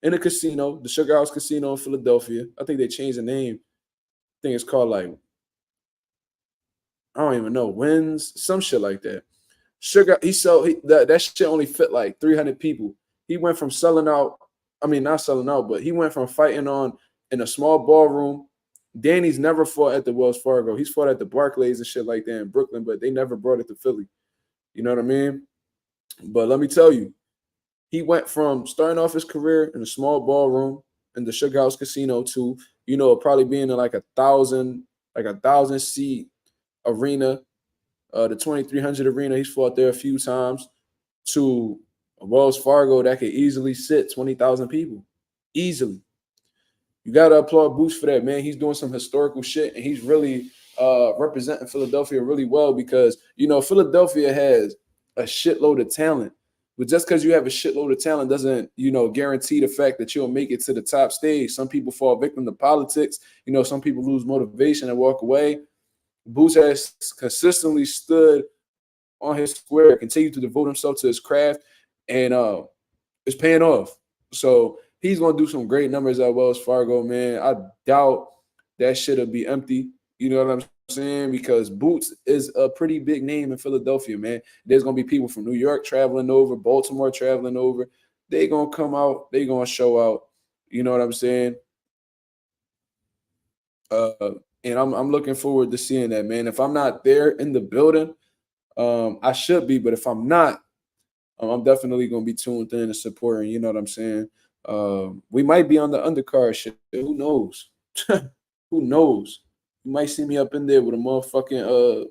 in a casino, the Sugar House Casino in Philadelphia. I think they changed the name. I think it's called like, I don't even know, Wins, some shit like that. That shit only fit like 300 people. He went from selling out, not selling out, but he went from fighting in a small ballroom. Danny's never fought at the Wells Fargo. He's fought at the Barclays and shit like that in Brooklyn, but they never brought it to Philly. You know what I mean? But let me tell you, he went from starting off his career in a small ballroom in the Sugar House Casino to, probably being in like a 1,000 seat arena, the 2,300 arena. He's fought there a few times, to Wells Fargo that could easily sit 20,000 people. Easily. You got to applaud Boots for that, man. He's doing some historical shit, and he's really representing Philadelphia really well because, Philadelphia has a shitload of talent. But just because you have a shitload of talent doesn't, guarantee the fact that you'll make it to the top stage. Some people fall victim to politics. Some people lose motivation and walk away. Boots has consistently stood on his square, continued to devote himself to his craft, and it's paying off. So he's gonna do some great numbers at Wells Fargo, man. I doubt that shit'll be empty. You know what I'm saying? Because Boots is a pretty big name in Philadelphia, man. There's gonna be people from New York traveling over, Baltimore traveling over. They gonna come out, they gonna show out. You know what I'm saying? Uh, and I'm looking forward to seeing that, man. If I'm not there in the building, I should be, but if I'm not, I'm definitely gonna be tuned in and supporting. You know what I'm saying? We might be on the undercard shit. Who knows? Who knows? You might see me up in there with a motherfucking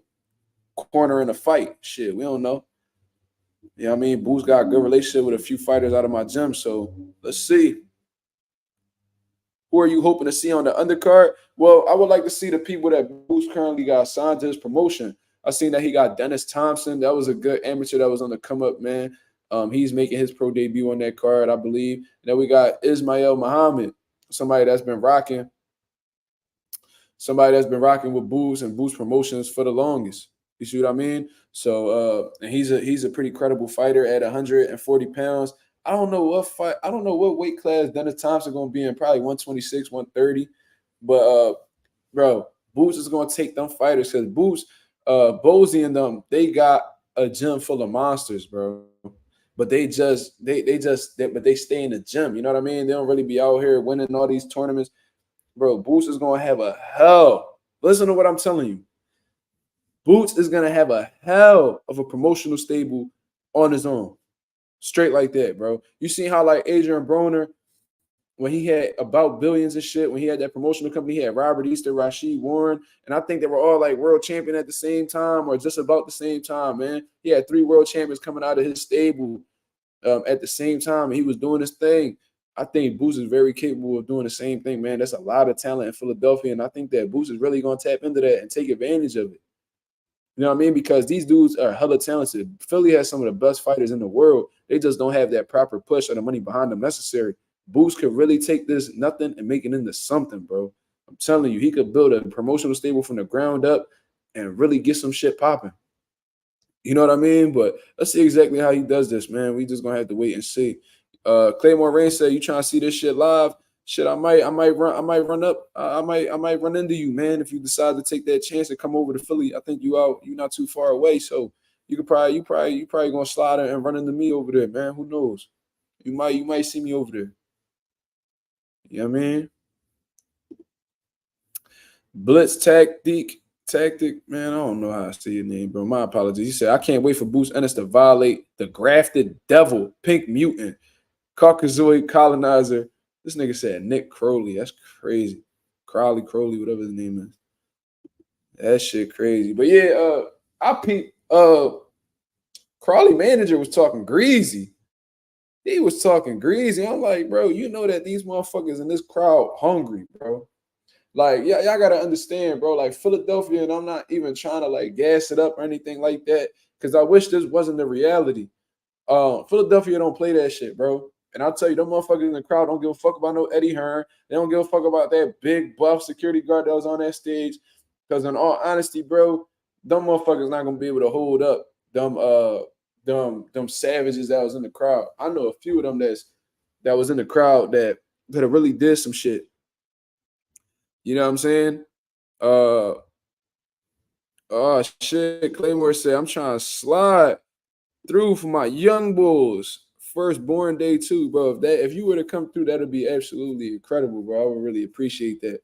corner in a fight. Shit, we don't know. Yeah, I mean, Boo's got a good relationship with a few fighters out of my gym, so let's see. Who are you hoping to see on the undercard? Well, I would like to see the people that Boo's currently got signed to his promotion. I seen that he got Dennis Thompson. That was a good amateur that was on the come up, man. He's making his pro debut on that card, I believe. And then we got Ismail Muhammad, somebody that's been rocking with Boo's and Boo's promotions for the longest. You see what I mean? So and he's a pretty credible fighter at 140 pounds. I don't know what weight class Dennis Thompson gonna be in, probably 126, 130. But bro, Boots is gonna take them fighters because Boots, Bozy and them, they got a gym full of monsters, bro. But they stay in the gym. You know what I mean? They don't really be out here winning all these tournaments. Bro, Boots is gonna have a hell. Listen to what I'm telling you. Boots is gonna have a hell of a promotional stable on his own. Straight like that, bro. You see how like Adrian Broner, when he had about billions and shit, when he had that promotional company, he had Robert Easter, Rashid Warren, and I think they were all like world champion at the same time or just about the same time, man. He had 3 world champions coming out of his stable at the same time, and he was doing his thing. I think Boots is very capable of doing the same thing, man. That's a lot of talent in Philadelphia, and I think that Boots is really going to tap into that and take advantage of it. You know what I mean? Because these dudes are hella talented. Philly has some of the best fighters in the world. They just don't have that proper push or the money behind them necessary. Boots could really take this nothing and make it into something, bro. I'm telling you, he could build a promotional stable from the ground up and really get some shit popping. You know what I mean? But let's see exactly how he does this, man. We just gonna have to wait and see. Claymore Rain said, "You trying to see this shit live? Shit, I might run into you, man. If you decide to take that chance and come over to Philly, I think you're not too far away, so you probably gonna slide and run into me over there, man. Who knows? You might see me over there. You know what I mean? Blitz Tactic, man, I don't know how to say your name, bro. My apologies. He said, I can't wait for Boots Ennis to violate the grafted devil, pink mutant, Caucasoid colonizer. This nigga said Nick Crowley. That's crazy. Crowley, whatever his name is. That shit crazy. But yeah, I peeped. Crowley manager was talking greasy. He was talking greasy. I'm like, bro, you know that these motherfuckers in this crowd hungry, bro. Like, yeah, y'all gotta understand, bro. Like Philadelphia, and I'm not even trying to like gas it up or anything like that, because I wish this wasn't the reality. Philadelphia don't play that shit, bro. And I'll tell you, them motherfuckers in the crowd don't give a fuck about no Eddie Hearn. They don't give a fuck about that big buff security guard that was on that stage. Because in all honesty, bro, them motherfuckers not gonna be able to hold up them savages that was in the crowd. I know a few of them that was in the crowd that have really did some shit. You know what I'm saying? Oh shit. Claymore said, I'm trying to slide through for my young bulls. Firstborn day too, bro. If you were to come through, that'd be absolutely incredible, bro. I would really appreciate that.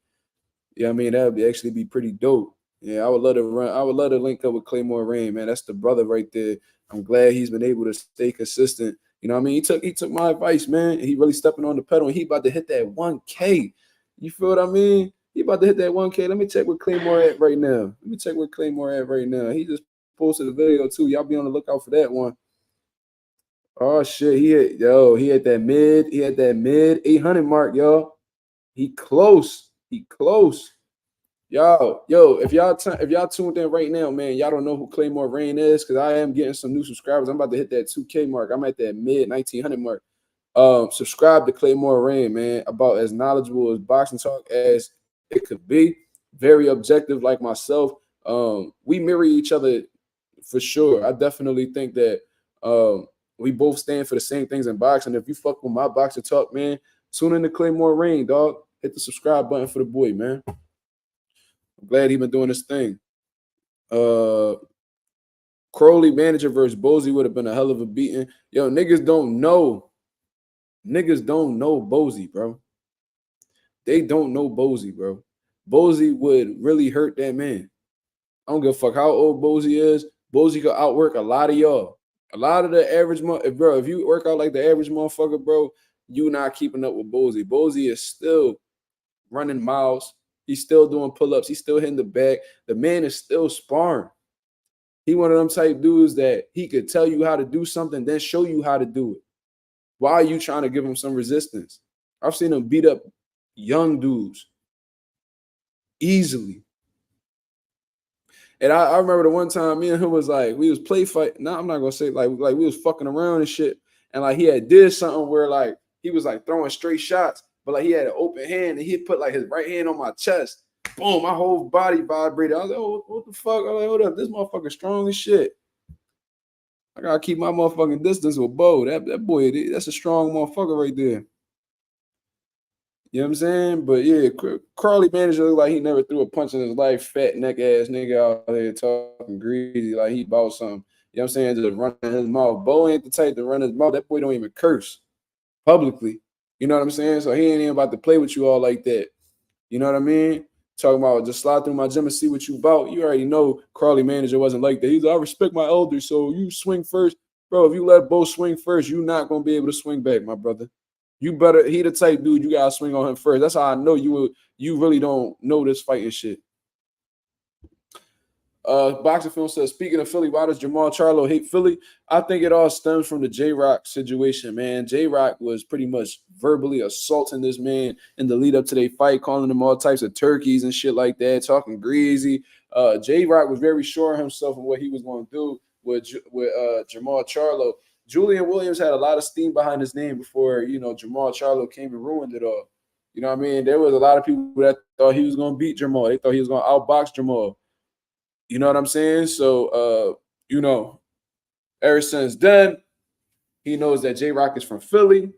Yeah, I mean, that would actually be pretty dope. Yeah, I would love to link up with Claymore Rain, man. That's the brother right there. I'm glad he's been able to stay consistent. You know what I mean? He took my advice, man. He really stepping on the pedal, and he about to hit that 1K. You feel what I mean? He about to hit that 1K. Let me check where Claymore at right now. He just posted a video too. Y'all be on the lookout for that one. Oh shit, he had that mid 800 mark, y'all. He close. Yo, if y'all tuned in right now, man, y'all don't know who Claymore Rain is because I am getting some new subscribers. I'm about to hit that 2K mark. I'm at that mid 1900 mark. Subscribe to Claymore Rain, man. About as knowledgeable as boxing talk as it could be. Very objective, like myself. We mirror each other for sure. I definitely think that we both stand for the same things in boxing. If you fuck with my boxing talk, man, tune in to Claymore Rain, dog. Hit the subscribe button for the boy, man. I'm glad he been doing this thing. Crowley manager versus Bozy would have been a hell of a beating. Yo, niggas don't know. Niggas don't know Bozy, bro. They don't know Bozy, bro. Bozy would really hurt that man. I don't give a fuck how old Bozy is. Bozy could outwork a lot of y'all. A lot of the average, bro, if you work out like the average motherfucker, bro, you not keeping up with Bozy. Bozy is still running miles. He's still doing pull-ups. He's still hitting the back. The man is still sparring. He one of them type dudes that he could tell you how to do something, then show you how to do it. Why are you trying to give him some resistance? I've seen him beat up young dudes easily. And I remember the one time me and him was like, we was play fight. No, I'm not gonna say like we was fucking around and shit. And like he had did something where like he was like throwing straight shots, but like he had an open hand and he put like his right hand on my chest. Boom, my whole body vibrated. I was like, oh, what the fuck? I was like, hold up, this motherfucker strong as shit. I gotta keep my motherfucking distance with Bo. That boy, that's a strong motherfucker right there. You know what I'm saying? But yeah, Crowley manager looked like he never threw a punch in his life. Fat neck ass nigga out there talking greasy like he bought something. You know what I'm saying? Just running his mouth. Bo ain't the type to run his mouth. That boy don't even curse publicly. You know what I'm saying? So he ain't even about to play with you all like that. You know what I mean? Talking about just slide through my gym and see what you about. You already know Crowley manager wasn't like that. He's like, I respect my elders, so you swing first. Bro, if you let Bo swing first, you're not going to be able to swing back, my brother. You better, he the type dude, you got to swing on him first. That's how I know you really don't know this fighting shit. Boxing Film says, speaking of Philly, why does Jamal Charlo hate Philly? I think it all stems from the J-Rock situation, man. J-Rock was pretty much verbally assaulting this man in the lead up to their fight, calling him all types of turkeys and shit like that, talking greasy. J-Rock was very sure of himself and what he was going to do with Jamal Charlo. Julian Williams had a lot of steam behind his name before, Jamal Charlo came and ruined it all. You know what I mean? There was a lot of people that thought he was going to beat Jamal. They thought he was going to outbox Jamal. You know what I'm saying? So, ever since then, he knows that J-Rock is from Philly.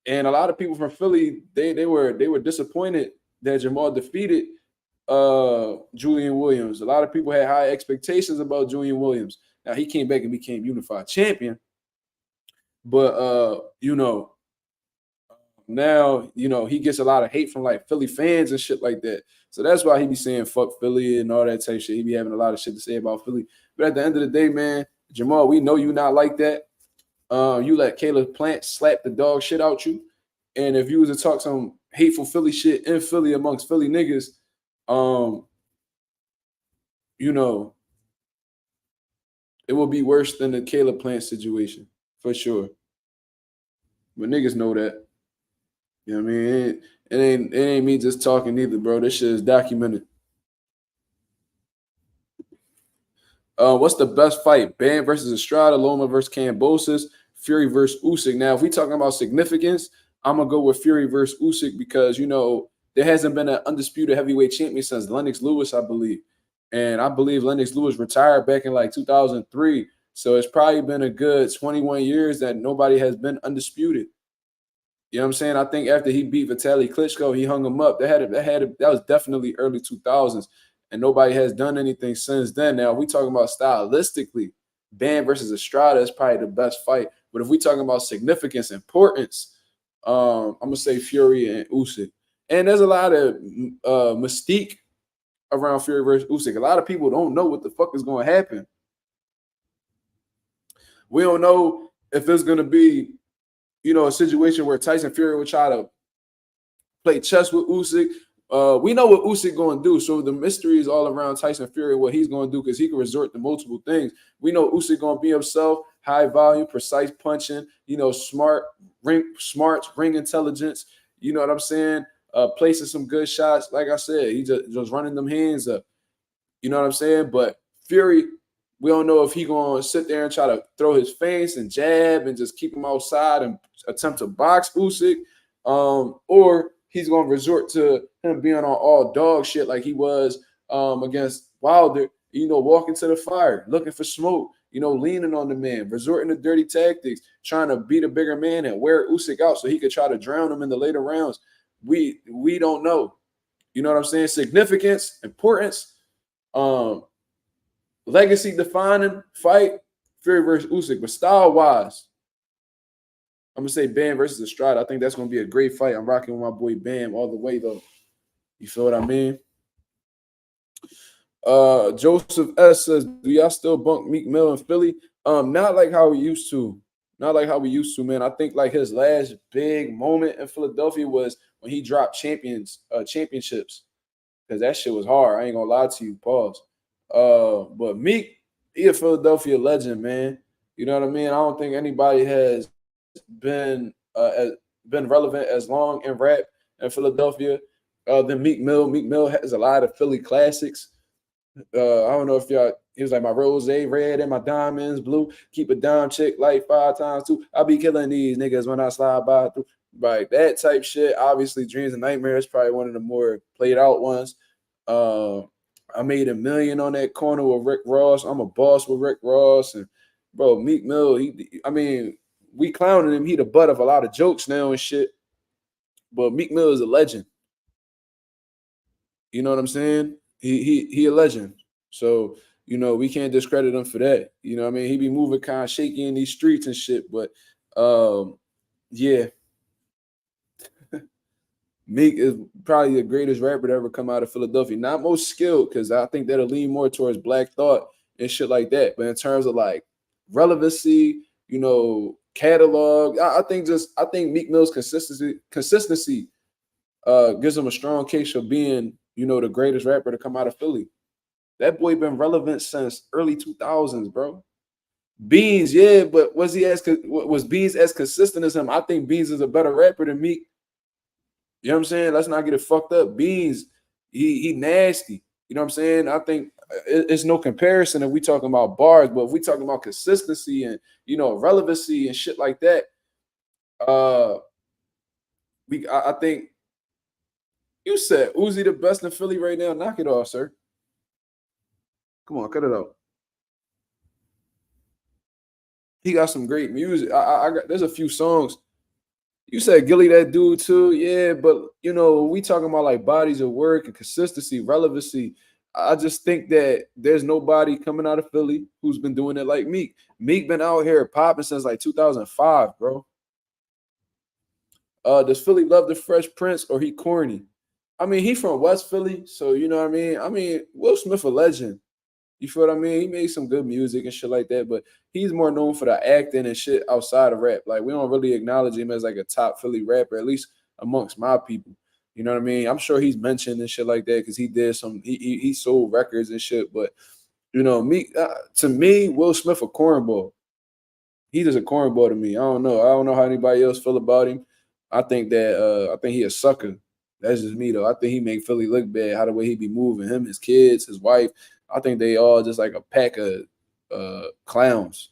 And a lot of people from Philly, they were disappointed that Jamal defeated Julian Williams. A lot of people had high expectations about Julian Williams. Now, he came back and became unified champion. But, now, he gets a lot of hate from like Philly fans and shit like that. So that's why he be saying fuck Philly and all that type of shit. He be having a lot of shit to say about Philly. But at the end of the day, man, Jamal, we know you not like that. You let Caleb Plant slap the dog shit out you. And if you was to talk some hateful Philly shit in Philly amongst Philly niggas, it will be worse than the Caleb Plant situation for sure. But niggas know that. You know what I mean? It ain't me just talking either, bro. This shit is documented. What's the best fight? Benn versus Estrada, Loma versus Kambosos, Fury versus Usyk. Now, if we talking about significance, I'm gonna go with Fury versus Usyk because there hasn't been an undisputed heavyweight champion since Lennox Lewis, I believe. And I believe Lennox Lewis retired back in like 2003. So it's probably been a good 21 years that nobody has been undisputed. You know what I'm saying? I think after he beat Vitaly Klitschko, he hung him up. That was definitely early 2000s, and nobody has done anything since then. Now, if we talking about stylistically, Benn versus Estrada is probably the best fight. But if we talking about significance, importance, I'm gonna say Fury and Usyk. And there's a lot of mystique around Fury versus Usyk. A lot of people don't know what the fuck is going to happen. We don't know if it's going to be a situation where Tyson Fury will try to play chess with Usyk. We know what Usyk going to do, so the mystery is all around Tyson Fury, what he's going to do, because he can resort to multiple things. We know Usyk going to be himself, high volume, precise punching, smart, ring intelligence. You know what I'm saying? placing some good shots. Like I said, he just running them hands up. You know what I'm saying? But Fury, we don't know if he gonna sit there and try to throw his face and jab and just keep him outside and attempt to box Usyk, or he's gonna resort to him being on all dog shit like he was against Wilder. You know, walking to the fire, looking for smoke. You know, leaning on the man, resorting to dirty tactics, trying to beat a bigger man and wear Usyk out so he could try to drown him in the later rounds. We don't know. You know what I'm saying? Significance, importance, legacy defining fight, Fury versus Usyk. But style wise, I'm gonna say Bam versus Estrada. I think that's gonna be a great fight. I'm rocking with my boy Bam all the way though. You feel what I mean? Joseph S says, do y'all still bunk Meek Mill in Philly? Not like how we used to. Not like how we used to, man. I think like his last big moment in Philadelphia was when he dropped championships. Because that shit was hard. I ain't gonna lie to you. Pause. But Meek, he a Philadelphia legend, man. You know what I mean? I don't think anybody has been relevant as long in rap in Philadelphia than Meek Mill. Meek Mill has a lot of Philly classics. I don't know if y'all, he was like my rose red and my diamonds blue. Keep a dime chick like 5 times 2. I be killing these niggas when I slide by through. Right, that type shit. Obviously, Dreams and Nightmares probably one of the more played out ones. I made $1 million on that corner with Rick Ross. I'm a boss with Rick Ross, and bro, Meek Mill. We clowning him. He the butt of a lot of jokes now and shit. But Meek Mill is a legend. You know what I'm saying? He a legend. So, you know, we can't discredit him for that. You know what I mean? He be moving kind of shaky in these streets and shit. But yeah. Meek is probably the greatest rapper to ever come out of Philadelphia. Not most skilled, because I think that'll lean more towards Black Thought and shit like that. But in terms of like relevancy, you know, catalog, I think Meek Mill's consistency gives him a strong case of being, you know, the greatest rapper to come out of Philly. That boy been relevant since early 2000s, bro. Beans, yeah, but was Beans as consistent as him? I think Beans is a better rapper than Meek. You know what I'm saying? Let's not get it fucked up. Beans, he nasty. You know what I'm saying? I think it's no comparison if we talking about bars, but if we talking about consistency and, you know, relevancy and shit like that, I think you said Uzi the best in Philly right now. Knock it off, sir. Come on, cut it out. He got some great music. I got, there's a few songs. You said Gilly that dude too, yeah, but you know, we talking about like bodies of work and consistency, relevancy. I just think that there's nobody coming out of Philly who's been doing it like Meek. Meek been out here popping since like 2005, bro. Does Philly love the Fresh Prince or he corny? I mean, he from West Philly, so you know what I mean? I mean, Will Smith a legend. You feel what I mean? He made some good music and shit like that, but he's more known for the acting and shit outside of rap. Like, we don't really acknowledge him as like a top Philly rapper, at least amongst my people. You know what I mean? I'm sure he's mentioned and shit like that because he did he sold records and shit. But, you know, to me, Will Smith a cornball. He just a cornball to me. I don't know how anybody else feel about him. I think he a sucker. That's just me though. I think he make Philly look bad. How the way he be moving, him, his kids, his wife. I think they all just like a pack of clowns.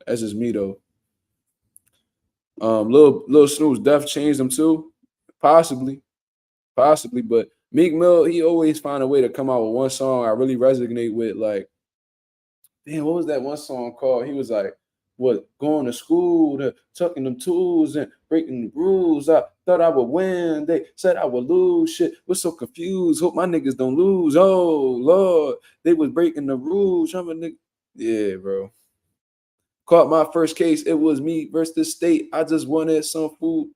That's just me though. Lil Snoop's death changed him too, possibly, but Meek Mill, he always find a way to come out with one song I really resonate with. Like, damn, what was that one song called? He was like, what, going to school, to tucking them tools and breaking the rules. I thought I would win. They said I would lose. Shit, we're so confused. Hope my niggas don't lose. Oh, Lord. They was breaking the rules. I'm a nigga. Yeah, bro. Caught my first case. It was me versus the state. I just wanted some food.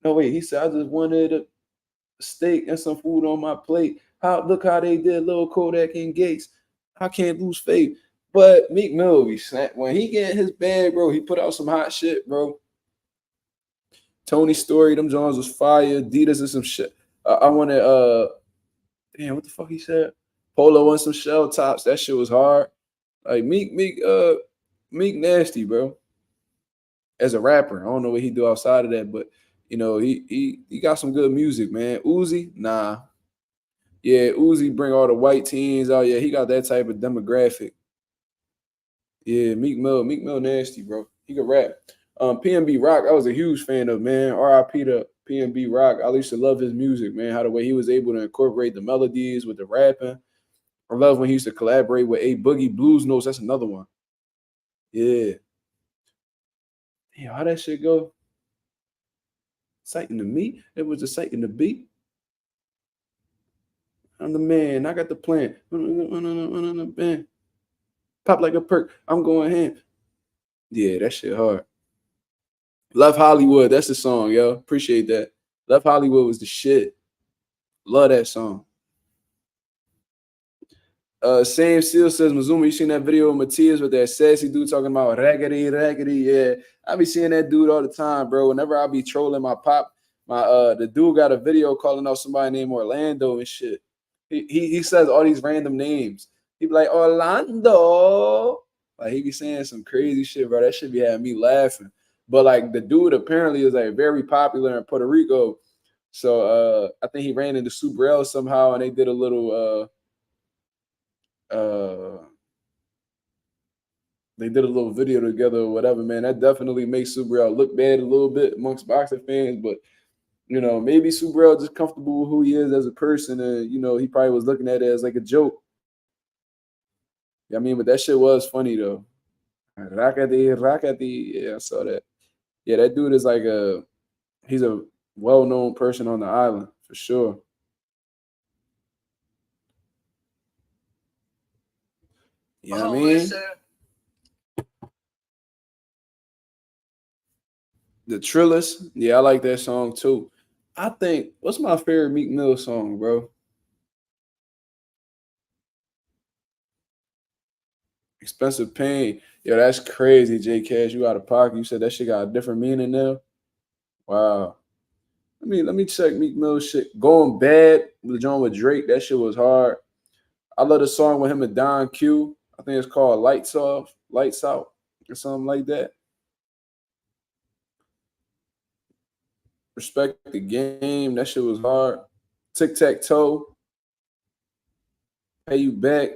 No, wait. He said, I just wanted a steak and some food on my plate. Look how they did Lil Kodak and Gates. I can't lose faith. But Meek Mill, when he get in his bag, bro, he put out some hot shit, bro. Tony Story, them Jones was fire. Adidas and some shit. I wanted, damn, what the fuck he said? Polo and some shell tops. That shit was hard. Like Meek nasty, bro. As a rapper, I don't know what he do outside of that, but You know, he got some good music, man. Uzi, nah. Yeah, Uzi bring all the white teens out. Yeah, he got that type of demographic. Yeah, Meek Mill nasty, bro. He could rap. PNB Rock, I was a huge fan of, man. RIP to PNB Rock. I used to love his music, man. How the way he was able to incorporate the melodies with the rapping. I love when he used to collaborate with A Boogie Blues Notes. That's another one. Yeah. Damn, how that shit go? Sighting to me? It was a sighting to be. I'm the man. I got the plan. Pop like a perk. I'm going ham. Yeah, that shit hard. Love Hollywood. That's the song, yo. Appreciate that. Love Hollywood was the shit. Love that song. Sam Seal says, Mazuma, you seen that video of Matias with that sassy dude talking about raggedy, raggedy? Yeah, I be seeing that dude all the time, bro. Whenever I be trolling my pop, the dude got a video calling out somebody named Orlando and shit. He says all these random names. He be like, Orlando. Like, he be saying some crazy shit, bro. That shit be having me laughing. But like, the dude apparently is like very popular in Puerto Rico. So I think he ran into Super L somehow, and they did a little they did a little video together or whatever, man. That definitely makes Subaru look bad a little bit amongst boxing fans, but you know, maybe Subaru just comfortable with who he is as a person, and you know, he probably was looking at it as like a joke. I mean, but that shit was funny though. Rakati, Rakati, yeah, I saw that. Yeah, that dude is like he's a well-known person on the island for sure. You know what I mean? The Trillis, yeah, I like that song too. I think what's my favorite Meek Mill song, bro? Expensive Pain. Yo, that's crazy, J Cash. You out of pocket. You said that shit got a different meaning now. Wow. Let me check Meek Mill shit. Going Bad, the joint with Drake. That shit was hard. I love the song with him and Don Q. I think it's called Lights Off, Lights Out, or something like that. Respect the Game. That shit was hard. Tic Tac Toe. Pay You Back.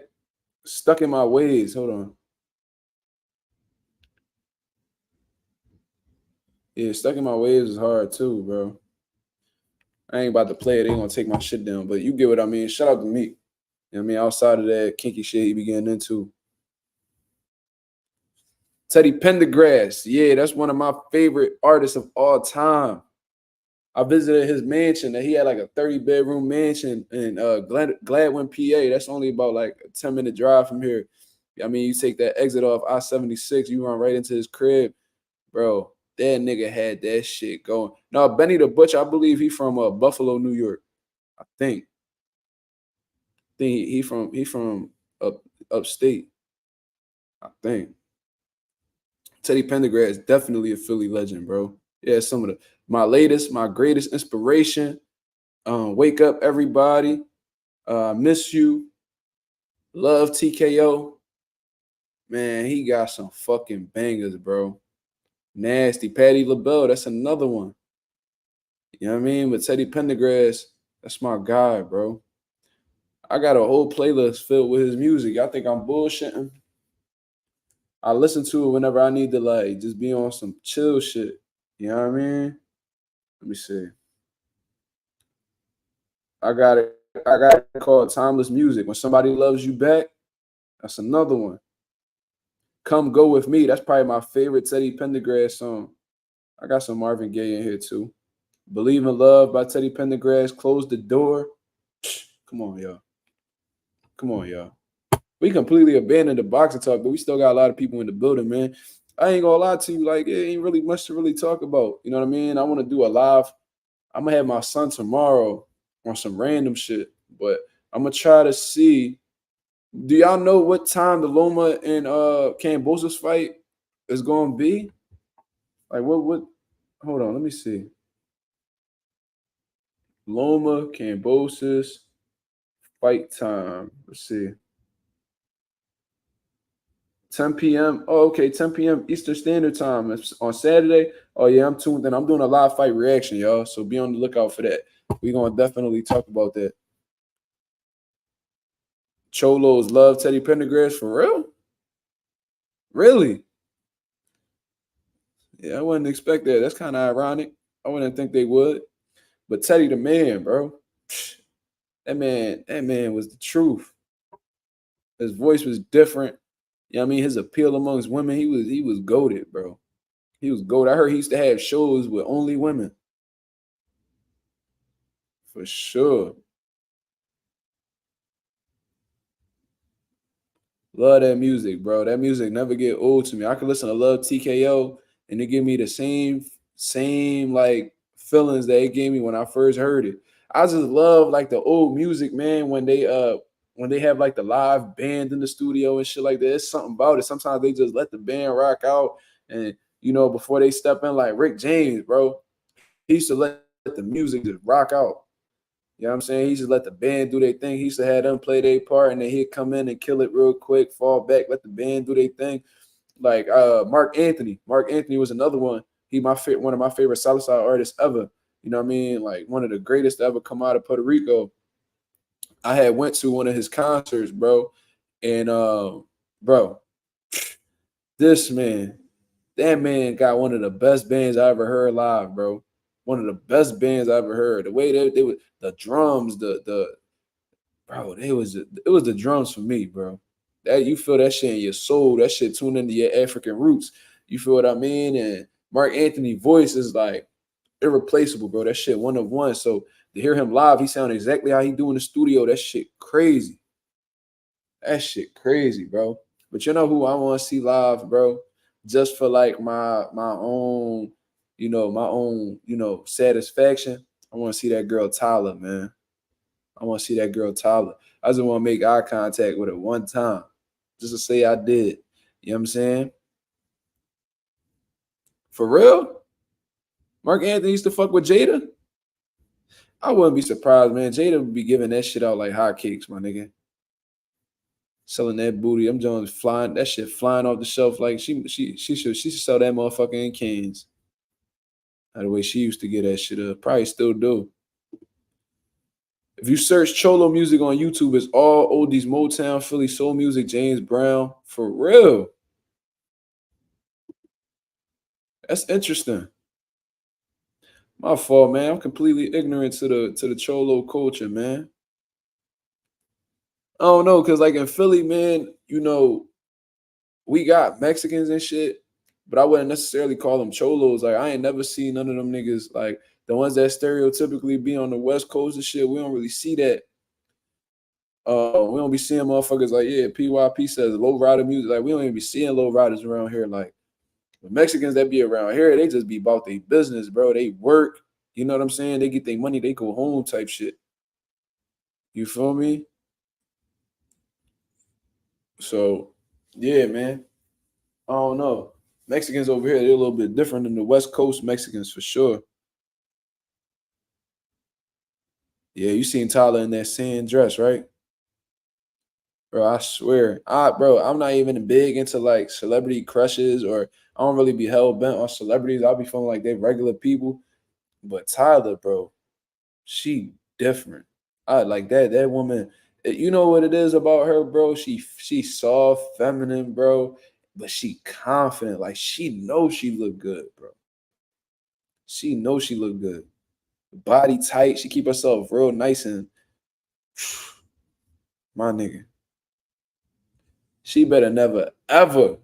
Stuck in My Ways. Hold on. Yeah, Stuck in My Ways is hard too, bro. I ain't about to play it. They gonna take my shit down, but you get what I mean. Shout out to Meek. You know what I mean? Outside of that kinky shit he be getting into. Teddy Pendergrass. Yeah, that's one of my favorite artists of all time. I visited his mansion that he had like a 30-bedroom mansion in Gladwin, PA. That's only about like a 10-minute drive from here. I mean, you take that exit off I-76, you run right into his crib. Bro, that nigga had that shit going. No, Benny the Butcher, I believe he from Buffalo, New York. I think. He from upstate. I think. Teddy Pendergrass definitely a Philly legend, bro. Yeah, some of my greatest inspiration. Wake Up Everybody. Miss You. Love TKO. Man, he got some fucking bangers, bro. Nasty. Patti LaBelle, that's another one. You know what I mean? But Teddy Pendergrass, that's my guy, bro. I got a whole playlist filled with his music. I think I'm bullshitting. I listen to it whenever I need to like just be on some chill shit. You know what I mean? Let me see. I got it. I got it called Timeless Music. When Somebody Loves You Back, that's another one. Come Go With Me. That's probably my favorite Teddy Pendergrass song. I got some Marvin Gaye in here too. Believe in Love by Teddy Pendergrass. Close the Door. Come on, y'all. Come on, y'all. We completely abandoned the boxing talk, but we still got a lot of people in the building, man. I ain't gonna lie to you, like it ain't really much to really talk about. You know what I mean? I want to do a live. I'm gonna have my son tomorrow on some random shit, but I'm gonna try to see. Do y'all know what time the Loma and Kambosos fight is gonna be? Like what hold on, let me see. Loma, Kambosos, fight time. Let's see. 10 p.m. Oh, okay, 10 p.m. Eastern Standard Time. It's on Saturday. Oh yeah, I'm tuned in. I'm doing a live fight reaction, y'all. So be on the lookout for that. We're gonna definitely talk about that. Cholos love Teddy Pendergrass for real? Really? Yeah, I wouldn't expect that. That's kind of ironic. I wouldn't think they would. But Teddy the man, bro. That man was the truth. His voice was different. You know what I mean? His appeal amongst women, he was goated, bro. He was goated. I heard he used to have shows with only women. For sure. Love that music, bro. That music never get old to me. I can listen to Love TKO and it give me the same like feelings that it gave me when I first heard it. I just love like the old music, man, when they have like the live band in the studio and shit like that. It's something about it. Sometimes they just let the band rock out and before they step in, like Rick James, bro. He used to let the music just rock out. You know what I'm saying? He just let the band do their thing. He used to have them play their part, and then he'd come in and kill it real quick, fall back, let the band do their thing. Like Mark Anthony. Mark Anthony was another one. He one of my favorite salsa artists ever. You know what I mean? Like one of the greatest to ever come out of Puerto Rico. I had went to one of his concerts, bro, and bro, this man, that man got one of the best bands I ever heard live, bro. One of the best bands I ever heard. The way they were, the drums, the bro, it was the drums for me, bro. That you feel that shit in your soul. That shit tuned into your African roots. You feel what I mean? And Mark Anthony's voice is like irreplaceable, bro. That shit one of one. So to hear him live, he sound exactly how he do in the studio. That shit crazy. That shit crazy, bro. But you know who I want to see live, bro? Just for like my own, satisfaction. I want to see that girl Tyler, man. I want to see that girl Tyler. I just want to make eye contact with her one time, just to say I did. You know what I'm saying? For real? Mark Anthony used to fuck with Jada? I wouldn't be surprised, man. Jada would be giving that shit out like hotcakes, my nigga. Selling that booty. I'm Jones flying, that shit flying off the shelf like she should sell that motherfucker in cans. The way she used to get that shit up. Probably still do. If you search Cholo music on YouTube, it's all oldies, Motown, Philly soul music, James Brown. For real. That's interesting. My fault, man. I'm completely ignorant to the Cholo culture, man. I don't know, cause like in Philly, man, we got Mexicans and shit, but I wouldn't necessarily call them cholos. Like I ain't never seen none of them niggas like the ones that stereotypically be on the West Coast and shit. We don't really see that. We don't be seeing motherfuckers like, yeah, PYP says low rider music. Like we don't even be seeing low riders around here. Like the Mexicans that be around here, they just be about their business, bro. They work. You know what I'm saying? They get their money, they go home type shit. You feel me? So yeah, man. I don't know. Mexicans over here, they're a little bit different than the West Coast Mexicans for sure. Yeah, you seen Tyler in that sand dress, right? Bro, I swear. Bro, I'm not even big into like celebrity crushes or I don't really be hell bent on celebrities. I'll be feeling like they regular people. But Tyler, bro, she different. I like that woman. You know what it is about her, bro? She soft, feminine, bro, but she confident. Like she knows she look good, bro. She knows she look good. Body tight. She keep herself real nice and my nigga. She better never ever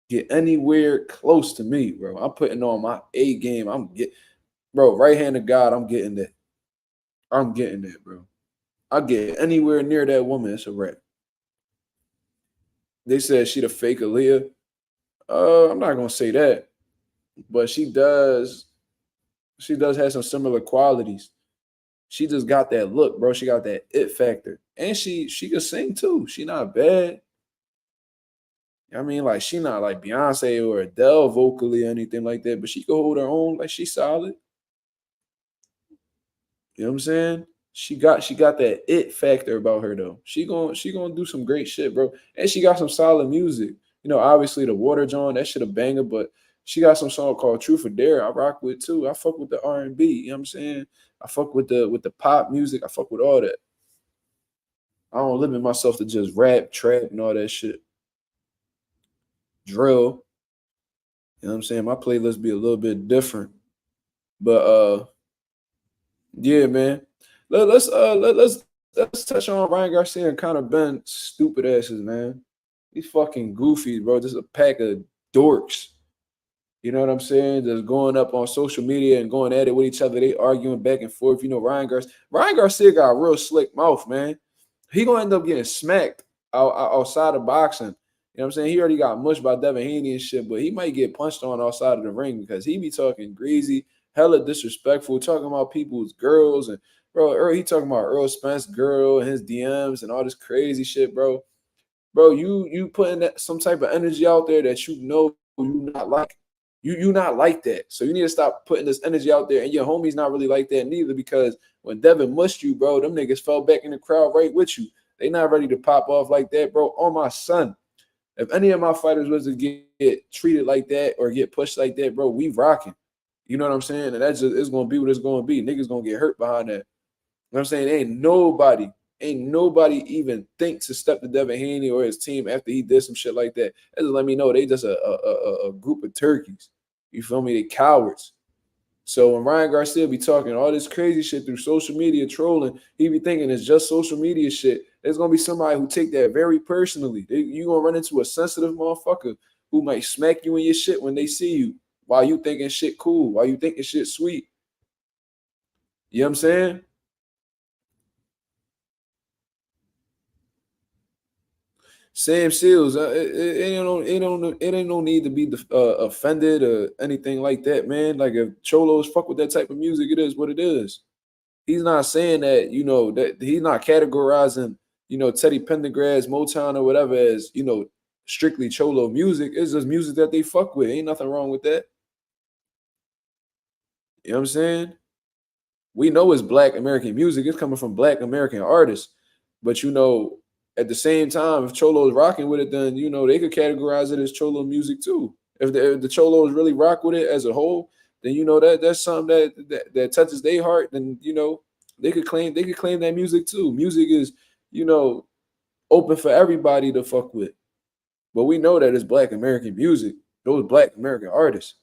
get anywhere close to me, bro. I'm putting on my A game. Bro, right hand of God, I'm getting that. I'm getting that, bro. I get anywhere near that woman, it's a wrap. They said she the fake Aaliyah. I'm not gonna say that, but she does. She does have some similar qualities. She just got that look, bro. She got that it factor, and she can sing too. She not bad. I mean, like she not like Beyonce or Adele vocally or anything like that, but she can hold her own. Like she's solid. You know what I'm saying? She got that it factor about her though. She gonna do some great shit, bro. And she got some solid music. You know, obviously the Water John, that shit a banger, but she got some song called Truth or Dare I rock with too. I fuck with the R&B, you know what I'm saying? I fuck with the pop music. I fuck with all that. I don't limit myself to just rap, trap, and all that shit. Drill. You know what I'm saying? My playlist be a little bit different. But yeah, man. Let's touch on Ryan Garcia and Conor Benn stupid asses, man. These fucking goofies, bro. Just a pack of dorks. You know what I'm saying? Just going up on social media and going at it with each other. They arguing back and forth. You know, Ryan Garcia got a real slick mouth, man. He gonna end up getting smacked outside of boxing. You know what I'm saying? He already got mushed by Devin Haney and shit, but he might get punched on outside of the ring because he be talking greasy, hella disrespectful, talking about people's girls and bro, he talking about Earl Spence's girl and his DMs and all this crazy shit, bro. Bro, you putting that some type of energy out there that you know you not like. You not like that. So you need to stop putting this energy out there. And your homie's not really like that neither because when Devin mushed you, bro, them niggas fell back in the crowd right with you. They not ready to pop off like that, bro. On my son. If any of my fighters was to get treated like that or get pushed like that, bro, we rocking. You know what I'm saying? And that's just it's gonna be what it's gonna be. Niggas gonna get hurt behind that. You know what I'm saying? Ain't nobody even think to step to Devin Haney or his team after he did some shit like that. That just let me know they just a group of turkeys. You feel me? They cowards. So when Ryan Garcia be talking all this crazy shit through social media trolling, he be thinking it's just social media shit. There's gonna be somebody who take that very personally. You gonna run into a sensitive motherfucker who might smack you in your shit when they see you while you thinking shit cool, while you thinking shit sweet. You know what I'm saying? Sam Seals, it ain't no need to be offended or anything like that, man. Like if Cholos fuck with that type of music, it is what it is. He's not saying that, you know, that he's not categorizing, you know, Teddy Pendergrass, Motown, or whatever as, you know, strictly Cholo music. It's just music that they fuck with. Ain't nothing wrong with that. You know what I'm saying? We know it's Black American music. It's coming from Black American artists. But, you know, at the same time, if Cholo's rocking with it, then, you know, they could categorize it as Cholo music too. If the Cholos really rock with it as a whole, then, you know, that's something that touches their heart. Then, you know, they could claim that music too. Music is, you know, open for everybody to fuck with. But we know that it's Black American music. Those Black American artists.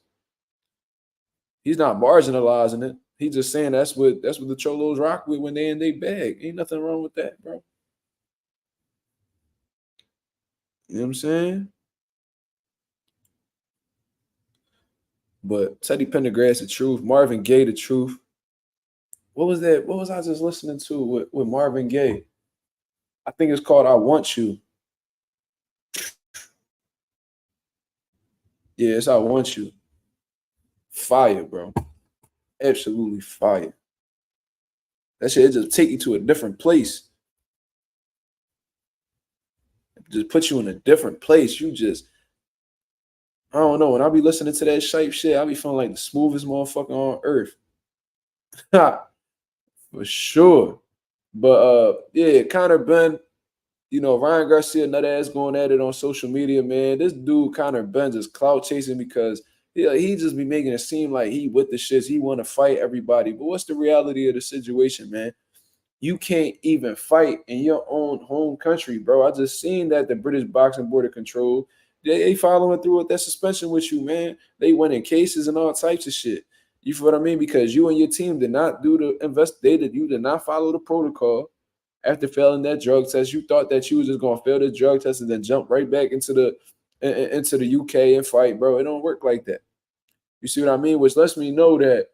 He's not marginalizing it. He's just saying that's what the Cholos rock with when they in they bag. Ain't nothing wrong with that, bro. You know what I'm saying? But Teddy Pendergrass, the truth. Marvin Gaye, the truth. What was that? What was I just listening to with Marvin Gaye? I think it's called I Want You. Yeah, it's I Want You. Fire, bro. Absolutely fire. That shit just take you to a different place. Just put you in a different place. You just, I don't know. When I be listening to that shape shit, I be feeling like the smoothest motherfucker on earth. For sure. But yeah, Conor Benn, you know, Ryan Garcia, nut ass going at it on social media, man. This dude, Conor Benn, just clout chasing because he just be making it seem like he with the shits. He want to fight everybody. But what's the reality of the situation, man? You can't even fight in your own home country, bro. I just seen that the British Boxing Board of Control, they following through with that suspension with you, man. They winning cases and all types of shit. You feel what I mean? Because you and your team did not do the you did not follow the protocol. After failing that drug test, you thought that you was just gonna fail the drug test and then jump right back into the UK and fight, bro. It don't work like that. You see what I mean? Which lets me know that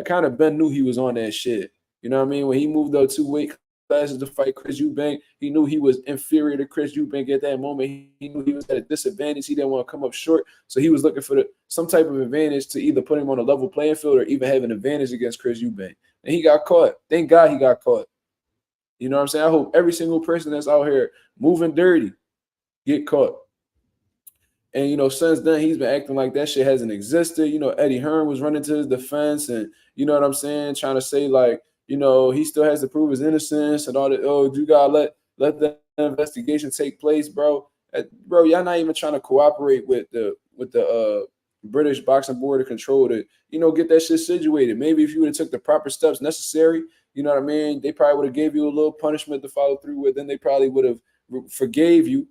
Conor Benn knew he was on that shit. You know what I mean? When he moved up 2 weight classes to fight Chris Eubank, he knew he was inferior to Chris Eubank at that moment. He knew he was at a disadvantage. He didn't want to come up short. So he was looking for some type of advantage to either put him on a level playing field or even have an advantage against Chris Eubank. And he got caught. Thank God he got caught. You know what I'm saying? I hope every single person that's out here moving dirty get caught. And, you know, since then, he's been acting like that shit hasn't existed. You know, Eddie Hearn was running to his defense and, you know what I'm saying, trying to say, like, you know, he still has to prove his innocence and all that. Oh, you got to let the investigation take place, bro. Bro, y'all not even trying to cooperate with the British Boxing Board of Control to, get that shit situated. Maybe if you would have took the proper steps necessary, you know what I mean, they probably would have gave you a little punishment to follow through with. Then they probably would have forgave you,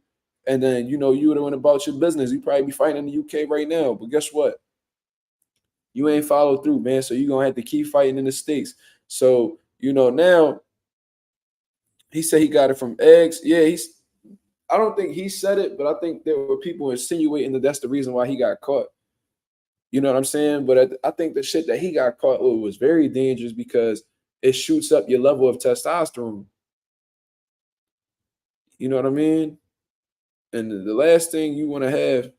and then you would have went about your business. You probably be fighting in the UK right now. But guess what? You ain't followed through, man. So you're gonna have to keep fighting in the States. So, now he said he got it from eggs. Yeah, I don't think he said it, but I think there were people insinuating that that's the reason why he got caught. You know what I'm saying? But I think the shit that he got caught with was very dangerous because it shoots up your level of testosterone. You know what I mean? And the last thing you want to have,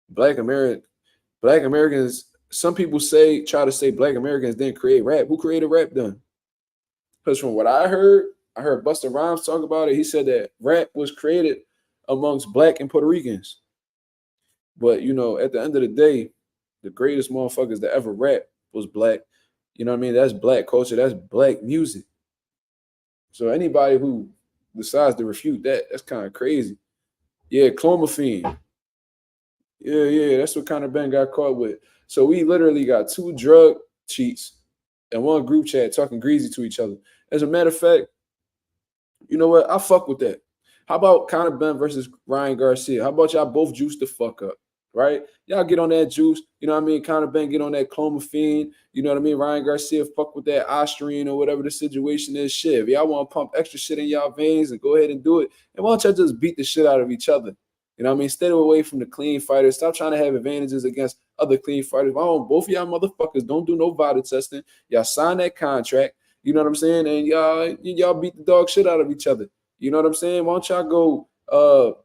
Black Americans, some people try to say Black Americans didn't create rap. Who created rap then? Because from what I heard Busta Rhymes talk about it. He said that rap was created amongst Black and Puerto Ricans. But, at the end of the day, the greatest motherfuckers that ever rap was Black. You know what I mean? That's Black culture. That's Black music. So anybody who decides to refute that, that's kind of crazy. Yeah, clomiphene. Yeah, that's what Conor Benn got caught with. So we literally got 2 drug cheats and 1 group chat talking greasy to each other. As a matter of fact, you know what? I fuck with that. How about Conor Benn versus Ryan Garcia? How about y'all both juice the fuck up, right? Y'all get on that juice. You know what I mean? Conor Benn get on that clomiphene. You know what I mean? Ryan Garcia fuck with that Osterine or whatever the situation is. Shit, if y'all want to pump extra shit in y'all veins and go ahead and do it, and why don't y'all just beat the shit out of each other? You know what I mean? Stay away from the clean fighters. Stop trying to have advantages against other clean fighters. Why don't both of y'all motherfuckers don't do no VADA testing? Y'all sign that contract. You know what I'm saying? And y'all beat the dog shit out of each other. You know what I'm saying? Why don't y'all go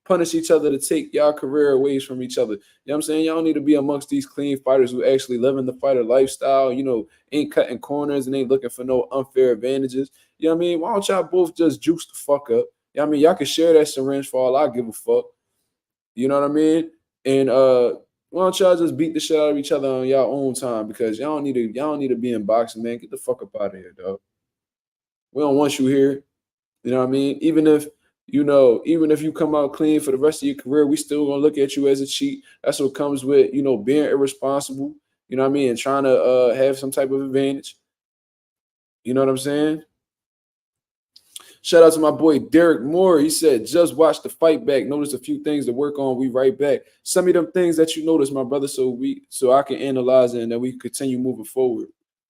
punish each other to take y'all career away from each other? You know what I'm saying? Y'all need to be amongst these clean fighters who actually live in the fighter lifestyle, ain't cutting corners and ain't looking for no unfair advantages. You know what I mean? Why don't y'all both just juice the fuck up? You know what I mean? Y'all can share that syringe for all I give a fuck. You know what I mean? And why don't y'all just beat the shit out of each other on y'all own time? Because y'all don't need to be in boxing, man. Get the fuck up out of here, dog. We don't want you here. You know what I mean? Even if you come out clean for the rest of your career, we still gonna look at you as a cheat. That's what comes with, being irresponsible, you know what I mean, and trying to have some type of advantage. You know what I'm saying? Shout out to my boy Derek Moore. He said, just watch the fight back. Notice a few things to work on. We right back. Some of them things that you notice, my brother, so I can analyze it and then we continue moving forward.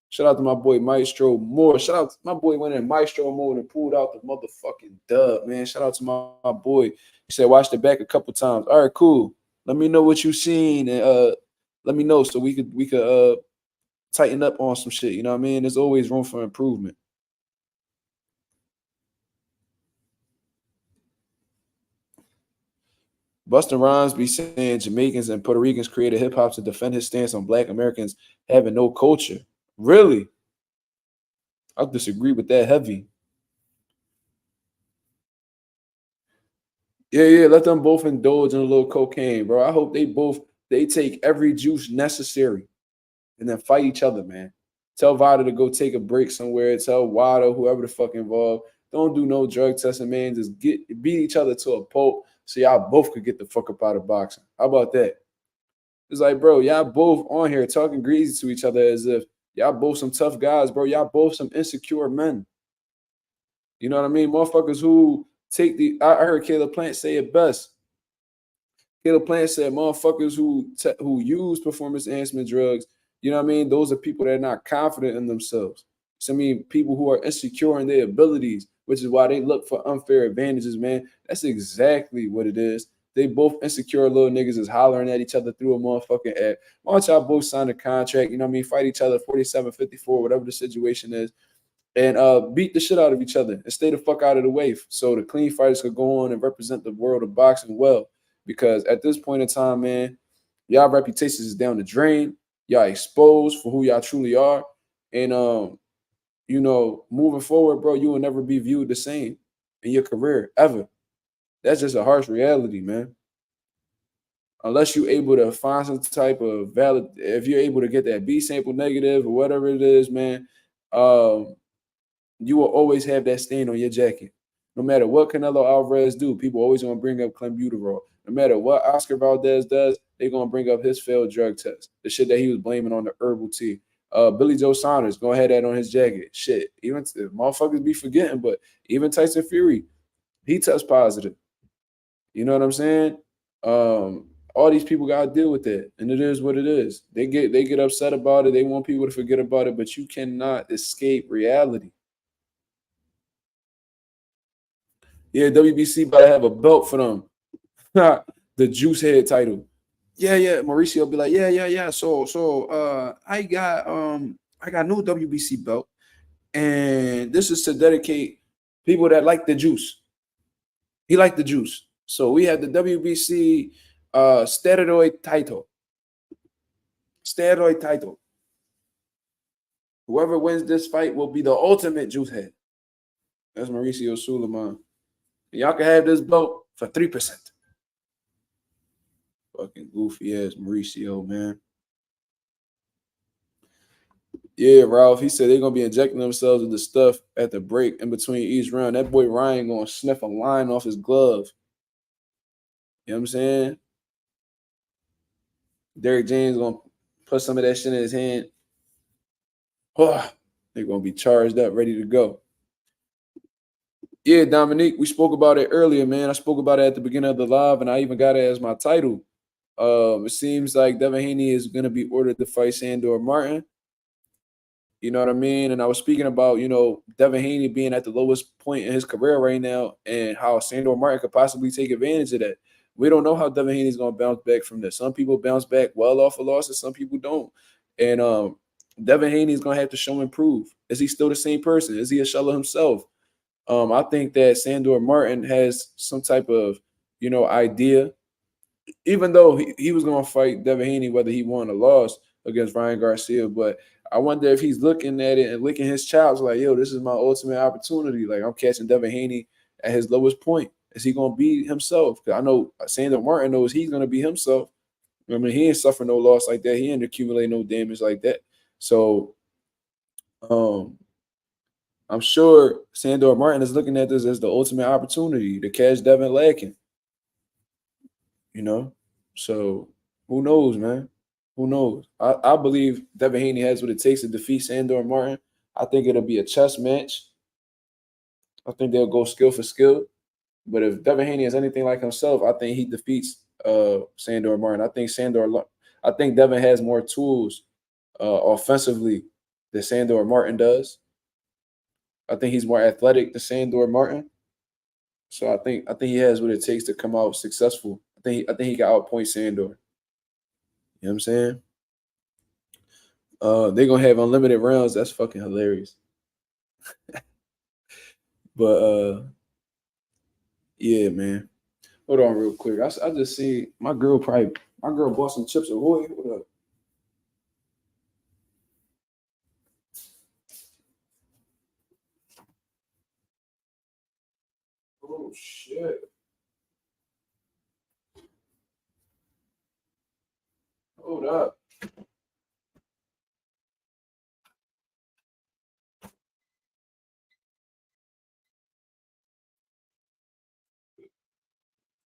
Shout out to my boy Maestro Moore. Shout out to my boy went in Maestro mode and pulled out the motherfucking dub, man. Shout out to my boy. He said, watch the back a couple times. All right, cool. Let me know what you seen and let me know so we could tighten up on some shit. You know what I mean? There's always room for improvement. Busta Rhymes be saying Jamaicans and Puerto Ricans created hip hop to defend his stance on Black Americans having no culture. Really? I disagree with that heavy. Yeah. Let them both indulge in a little cocaine, bro. I hope they take every juice necessary and then fight each other, man. Tell Vada to go take a break somewhere. Tell Wada, whoever the fuck involved, don't do no drug testing, man. Just beat each other to a pulp so y'all both could get the fuck up out of boxing. How about that? It's like, bro, y'all both on here talking greasy to each other as if y'all both some tough guys, bro. Y'all both some insecure men. You know what I mean? Motherfuckers who I heard Caleb Plant say it best. Caleb Plant said motherfuckers who use performance enhancement drugs, you know what I mean? Those are people that are not confident in themselves. So I mean, people who are insecure in their abilities, which is why they look for unfair advantages, man. That's exactly what it is. They both insecure little niggas is hollering at each other through a motherfucking ad. Why don't y'all both sign a contract, you know what I mean? Fight each other 47-54, whatever the situation is, and beat the shit out of each other and stay the fuck out of the way so the clean fighters could go on and represent the world of boxing well. Because at this point in time, man, y'all reputations is down the drain. Y'all exposed for who y'all truly are. And moving forward, bro, you will never be viewed the same in your career ever. That's just a harsh reality, man. Unless you're able to find some type of if you're able to get that B sample negative or whatever it is, man, you will always have that stain on your jacket. No matter what Canelo Alvarez do, people always gonna bring up clenbuterol. No matter what Oscar Valdez does, they're gonna bring up his failed drug test, the shit that he was blaming on the herbal tea. Billy Joe Saunders gonna have that on his jacket. Shit, even motherfuckers be forgetting, but even Tyson Fury, he tests positive. You know what I'm saying? All these people gotta deal with that, and it is what it is. They get upset about it. They want people to forget about it, but you cannot escape reality. Yeah, WBC about to have a belt for them. The juice head title. Yeah. Mauricio be like, yeah. So I got no WBC belt. And this is to dedicate people that like the juice. He liked the juice. So we have the WBC steroid title. Steroid title. Whoever wins this fight will be the ultimate juice head. That's Mauricio Suleiman. Y'all can have this belt for 3%. Fucking goofy ass Mauricio, man. Yeah, Ralph. He said they're gonna be injecting themselves with the stuff at the break in between each round. That boy Ryan gonna sniff a line off his glove. You know what I'm saying? Derrick James gonna put some of that shit in his hand. Oh, they're gonna be charged up, ready to go. Yeah, Dominique, we spoke about it earlier, man. I spoke about it at the beginning of the live, and I even got it as my title. It seems like Devin Haney is gonna be ordered to fight Sandor Martin. You know what I mean? And I was speaking about, Devin Haney being at the lowest point in his career right now and how Sandor Martin could possibly take advantage of that. We don't know how Devin Haney's going to bounce back from this. Some people bounce back well off a loss and some people don't. And Devin Haney's going to have to show and prove. Is he still the same person? Is he a shell of himself? I think that Sandor Martin has some type of, idea. Even though he was going to fight Devin Haney, whether he won or lost against Ryan Garcia, but I wonder if he's looking at it and licking his chops like, yo, this is my ultimate opportunity. Like, I'm catching Devin Haney at his lowest point. Is he going to be himself? Because I know Sandor Martin knows he's going to be himself. I mean, he ain't suffer no loss like that. He ain't accumulate no damage like that. So I'm sure Sandor Martin is looking at this as the ultimate opportunity to catch Devin lacking. So who knows, man? Who knows? I believe Devin Haney has what it takes to defeat Sandor Martin. I think it'll be a chess match. I think they'll go skill for skill. But if Devin Haney is anything like himself, I think he defeats Sandor Martin. I think Devin has more tools offensively than Sandor Martin does. I think he's more athletic than Sandor Martin. So I think he has what it takes to come out successful. I think he can outpoint Sandor. You know what I'm saying? They're gonna have unlimited rounds. That's fucking hilarious. But yeah, man. Hold on real quick. I just see my girl bought some Chips Ahoy. What up? Oh shit. Hold up.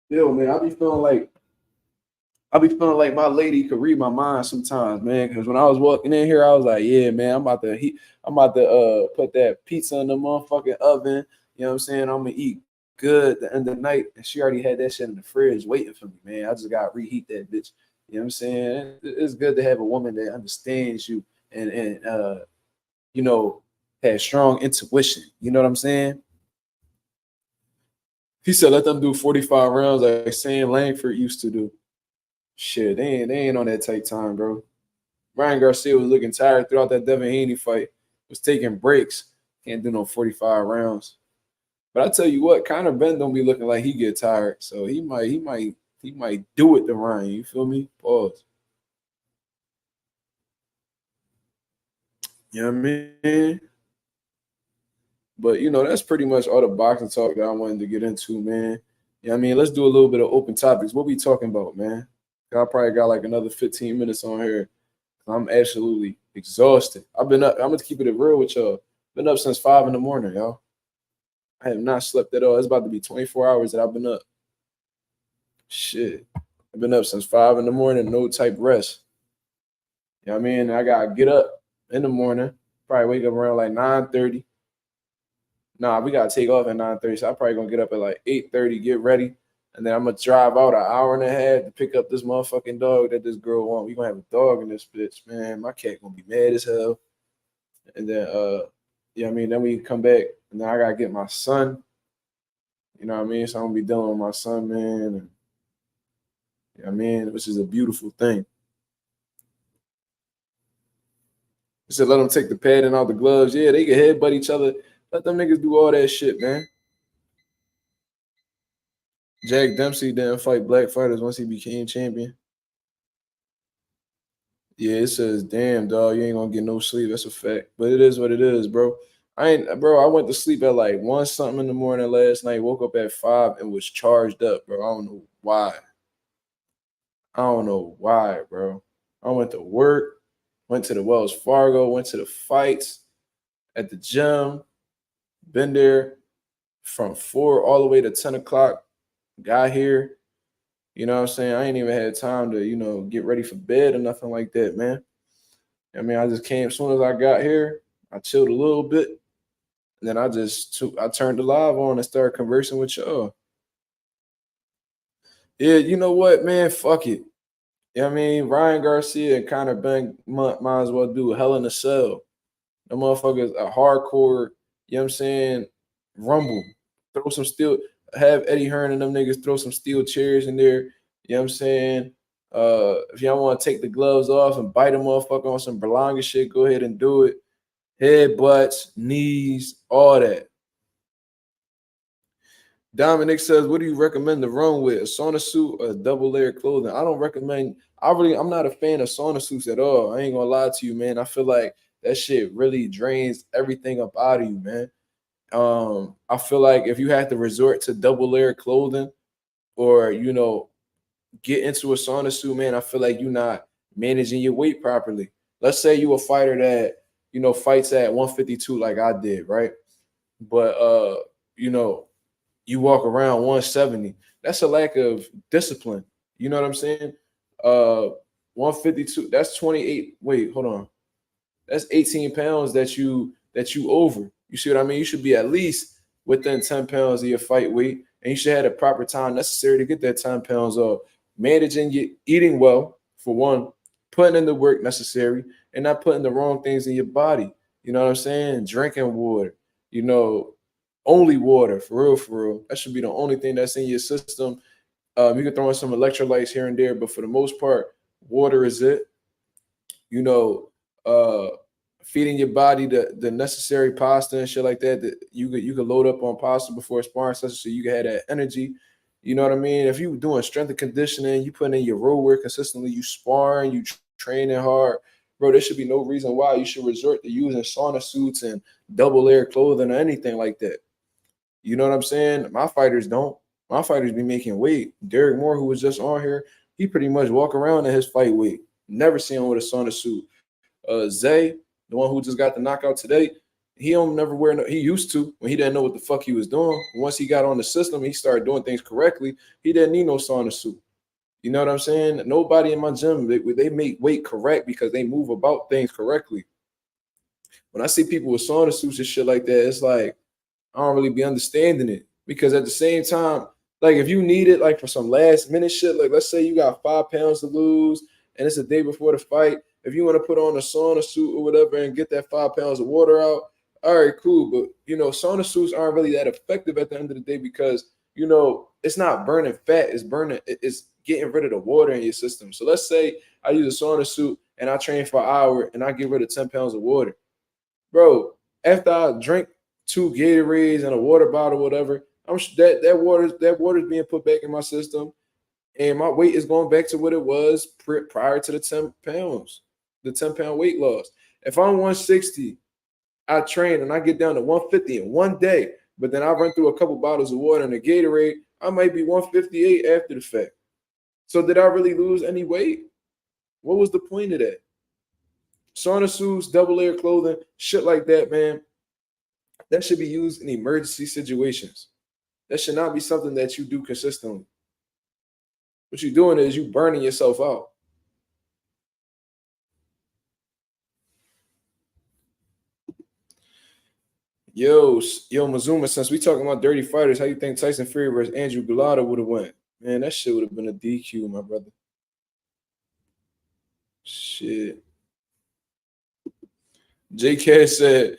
Yo, man, I be feeling like my lady could read my mind sometimes, man. Because when I was walking in here, I was like, yeah, man, I'm about to put that pizza in the motherfucking oven. You know what I'm saying? I'm gonna eat good at the end of the night. And she already had that shit in the fridge waiting for me, man. I just gotta reheat that bitch. You know what I'm saying? It's good to have a woman that understands you and has strong intuition. You know what I'm saying? He said, let them do 45 rounds like Sam Langford used to do. Shit, they ain't on that tight time, bro. Ryan Garcia was looking tired throughout that Devin Haney fight. Was taking breaks. Can't do no 45 rounds. But I tell you what, Conor Benn don't be looking like he get tired. So he might do it to Ryan. You feel me? Pause. You know what I mean? But that's pretty much all the boxing talk that I wanted to get into, man. You know what I mean? Let's do a little bit of open topics. What we talking about, man? I probably got like another 15 minutes on here. I'm absolutely exhausted. I've been up. I'm gonna keep it real with y'all. Been up since 5 in the morning, y'all. I have not slept at all. It's about to be 24 hours that I've been up. Shit. I've been up since 5 in the morning, no type rest. You know what I mean? I gotta get up in the morning, probably wake up around like 9:30. Nah, we gotta take off at 9:30. So I'm probably gonna get up at like 8:30, get ready. And then I'm gonna drive out an hour and a half to pick up this motherfucking dog that this girl wants. We gonna have a dog in this bitch, man. My cat gonna be mad as hell. And then you know what I mean? Then we come back and then I gotta get my son. You know what I mean? So I'm gonna be dealing with my son, man. And, you know what I mean? Which is a beautiful thing. He said, let them take the pad and all the gloves. Yeah, they can headbutt each other. Let them niggas do all that shit, man. Jack Dempsey didn't fight black fighters once he became champion. Yeah, it says, damn, dog, you ain't gonna get no sleep. That's a fact. But it is what it is, bro. I went to sleep at like 1 something in the morning last night, woke up at 5 and was charged up, bro. I don't know why. Bro. I went to work, went to the Wells Fargo, went to the fights at the gym, been there from 4 all the way to 10 o'clock, got here. You know what I'm saying? I ain't even had time to, get ready for bed or nothing like that, man. I mean, I just came as soon as I got here. I chilled a little bit. And then I turned the live on and started conversing with y'all. Yeah, you know what, man? Fuck it. You know what I mean? Ryan Garcia and Conor Benn might as well do Hell in a Cell. The motherfuckers a hardcore, you know what I'm saying, rumble. Throw some steel, have Eddie Hearn and them niggas throw some steel chairs in there. You know what I'm saying? If y'all want to take the gloves off and bite a motherfucker on some Berlanga shit, go ahead and do it. Headbutts, knees, all that. Dominic says, what do you recommend to run with? A sauna suit or double layer clothing? I don't recommend, I'm not a fan of sauna suits at all. I ain't gonna lie to you, man. I feel like that shit really drains everything up out of you, man. I feel like if you have to resort to double layer clothing or, get into a sauna suit, man, I feel like you're not managing your weight properly. Let's say you a fighter that, fights at 152 like I did, right? But, you walk around 170. That's a lack of discipline. You know what I'm saying? 152, that's 28. Wait, hold on. That's 18 pounds that you over. You see what I mean? You should be at least within 10 pounds of your fight weight, and you should have the proper time necessary to get that 10 pounds off. Managing your eating well, for one, putting in the work necessary, and not putting the wrong things in your body. You know what I'm saying? Drinking water, only water, for real. That should be the only thing that's in your system. You can throw in some electrolytes here and there, but for the most part, water is it. Feeding your body the necessary pasta and shit like that. That you could load up on pasta before a sparring session so you can have that energy. You know what I mean? If you doing strength and conditioning, you putting in your road work consistently, you sparring, you training hard, bro, there should be no reason why you should resort to using sauna suits and double layer clothing or anything like that. You know what I'm saying? My fighters don't. My fighters be making weight. Derek Moore, who was just on here, he pretty much walk around in his fight weight. Never see him with a sauna suit. Zay, the one who just got the knockout today, he don't never wear no, he used to when he didn't know what the fuck he was doing. Once he got on the system, he started doing things correctly. He didn't need no sauna suit. You know what I'm saying? Nobody in my gym, they make weight correct because they move about things correctly. When I see people with sauna suits and shit like that, it's like, I don't really be understanding it because at the same time, like if you need it like for some last minute shit, like let's say you got 5 pounds to lose and it's a day before the fight, if you want to put on a sauna suit or whatever and get that 5 pounds of water out, all right, cool. But sauna suits aren't really that effective at the end of the day because it's not burning fat, it's getting rid of the water in your system. So let's say I use a sauna suit and I train for an hour and I get rid of 10 pounds of water. Bro, after I drink 2 Gatorades and a water bottle, whatever, that water's being put back in my system, and my weight is going back to what it was prior to the 10 pounds, the 10-pound weight loss. If I'm 160, I train and I get down to 150 in one day, but then I run through a couple bottles of water and a Gatorade, I might be 158 after the fact. So did I really lose any weight? What was the point of that? sauna suits, double layer clothing, shit like that, man. That should be used in emergency situations. That should not be something that you do consistently. What you're doing is you burning yourself out. Yo, Mazuma, since we talking about dirty fighters, how you think Tyson Fury versus Andrew Galata would have went? Man, that shit would have been a DQ, my brother. Shit. J Cash said,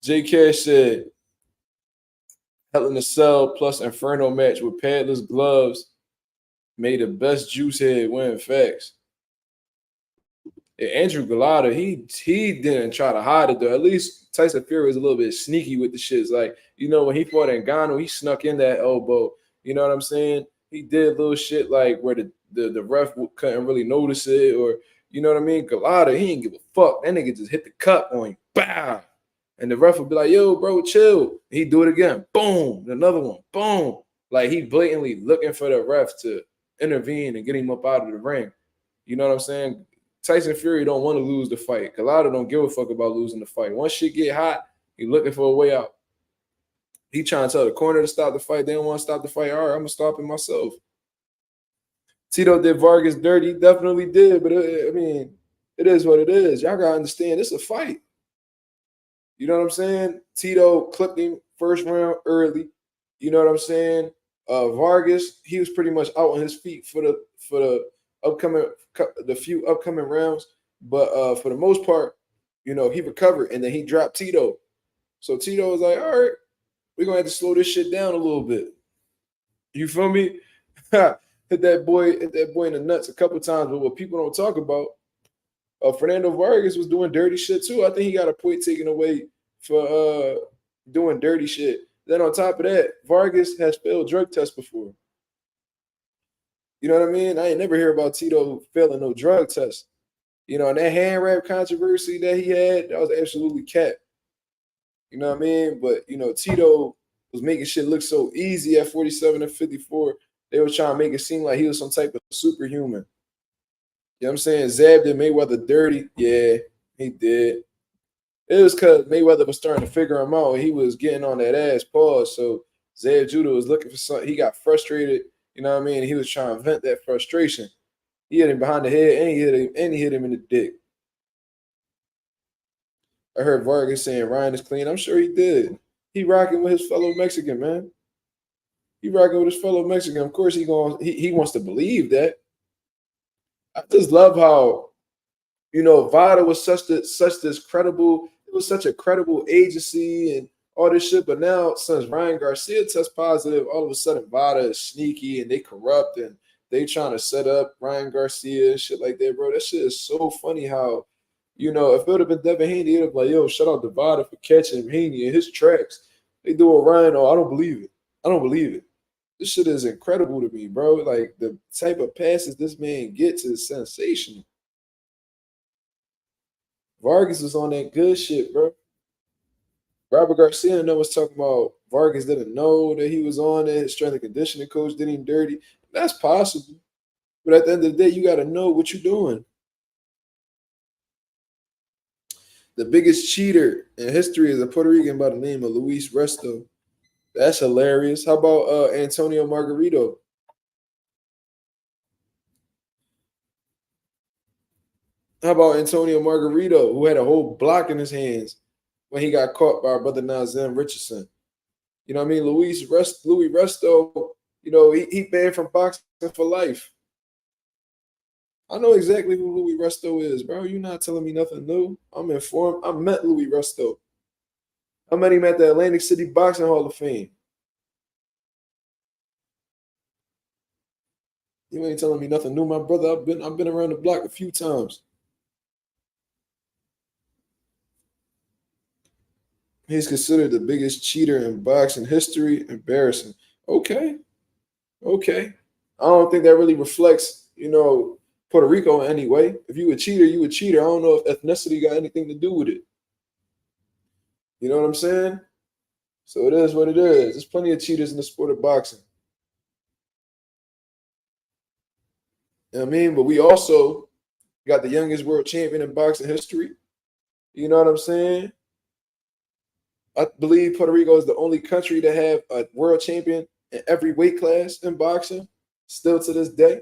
J Cash said, Hell in a Cell plus Inferno match with padless gloves made the best juice head win. Facts. Yeah, Andrew Galata, he didn't try to hide it though. At least Tyson Fury was a little bit sneaky with the shits. Like, you know, when he fought Ngannou, he snuck in that elbow. You know what I'm saying? He did little shit like where the ref couldn't really notice it, or you know what I mean? Galata, he didn't give a fuck. That nigga just hit the cup on you. Bow. And the ref would be like, yo, bro, chill. He'd do it again. Boom. Another one. Boom. Like he blatantly looking for the ref to intervene and get him up out of the ring. You know what I'm saying? Tyson Fury don't want to lose the fight. Galata don't give a fuck about losing the fight. Once shit get hot, he looking for a way out. He trying to tell the corner to stop the fight. They don't want to stop the fight. All right, I'm going to stop it myself. Tito did Vargas dirty. Definitely did. But, I mean, it is what it is. Y'all got to understand, it's a fight. You know what I'm saying? Tito clipped him first round early. You know what I'm saying? Vargas, he was pretty much out on his feet for the few upcoming rounds. But for the most part, you know, he recovered and then he dropped Tito. So Tito was like, all right, we're going to have to slow this shit down a little bit. You feel me? hit that boy in the nuts a couple times. But what people don't talk about, Fernando Vargas was doing dirty shit too. I think he got a point taken away for doing dirty shit. Then on top of that, Vargas has failed drug tests before. You know what I mean? I ain't never hear about Tito failing no drug test. You know, and that hand wrap controversy that he had, that was absolutely cat. You know what I mean? But, you know, Tito was making shit look so easy at 47 and 54. They were trying to make it seem like he was some type of superhuman. You know what I'm saying? Zab did Mayweather dirty. Yeah, he did. It was because Mayweather was starting to figure him out. He was getting on that ass pause. So Zab Judah was looking for something. He got frustrated. You know what I mean? He was trying to vent that frustration. He hit him behind the head and he hit him in the dick. I heard Vargas saying Ryan is clean. I'm sure he did. He rocking with his fellow Mexican, man. He rocking with his fellow Mexican. Of course, he wants to believe that. I just love how, you know, VADA was such this credible. It was such a credible agency and all this shit. But now, since Ryan Garcia tests positive, all of a sudden VADA is sneaky and they corrupt and they trying to set up Ryan Garcia and shit like that, bro. That shit is so funny how, you know, if it would have been Devin Haney, it'd have been like, yo, shout out to VADA for catching Haney in his tracks. They do it Ryan. Oh, I don't believe it. I don't believe it. This shit is incredible to me, bro. Like, the type of passes this man gets is sensational. Vargas was on that good shit, bro. Robert Garcia was talking about Vargas didn't know that he was on it. His strength and conditioning coach did him dirty. That's possible. But at the end of the day, you got to know what you're doing. The biggest cheater in history is a Puerto Rican by the name of Luis Resto. That's hilarious. How about Antonio Margarito? How about Antonio Margarito, who had a whole block in his hands when he got caught by our brother Nazem Richardson? You know what I mean? Louis Resto, you know, he banned from boxing for life. I know exactly who Louis Resto is, bro. You're not telling me nothing new. I'm informed. I met Louis Resto. I met him at the Atlantic City Boxing Hall of Fame. You ain't telling me nothing new, my brother. I've been around the block a few times. He's considered the biggest cheater in boxing history. Embarrassing. Okay. I don't think that really reflects, you know, Puerto Rico in any way. If you a cheater, you a cheater. I don't know if ethnicity got anything to do with it. You know what I'm saying? So it is what it is. There's plenty of cheaters in the sport of boxing. You know what I mean? But we also You got the youngest world champion in boxing history. You know what I'm saying? I believe Puerto Rico is the only country to have a world champion in every weight class in boxing, still to this day.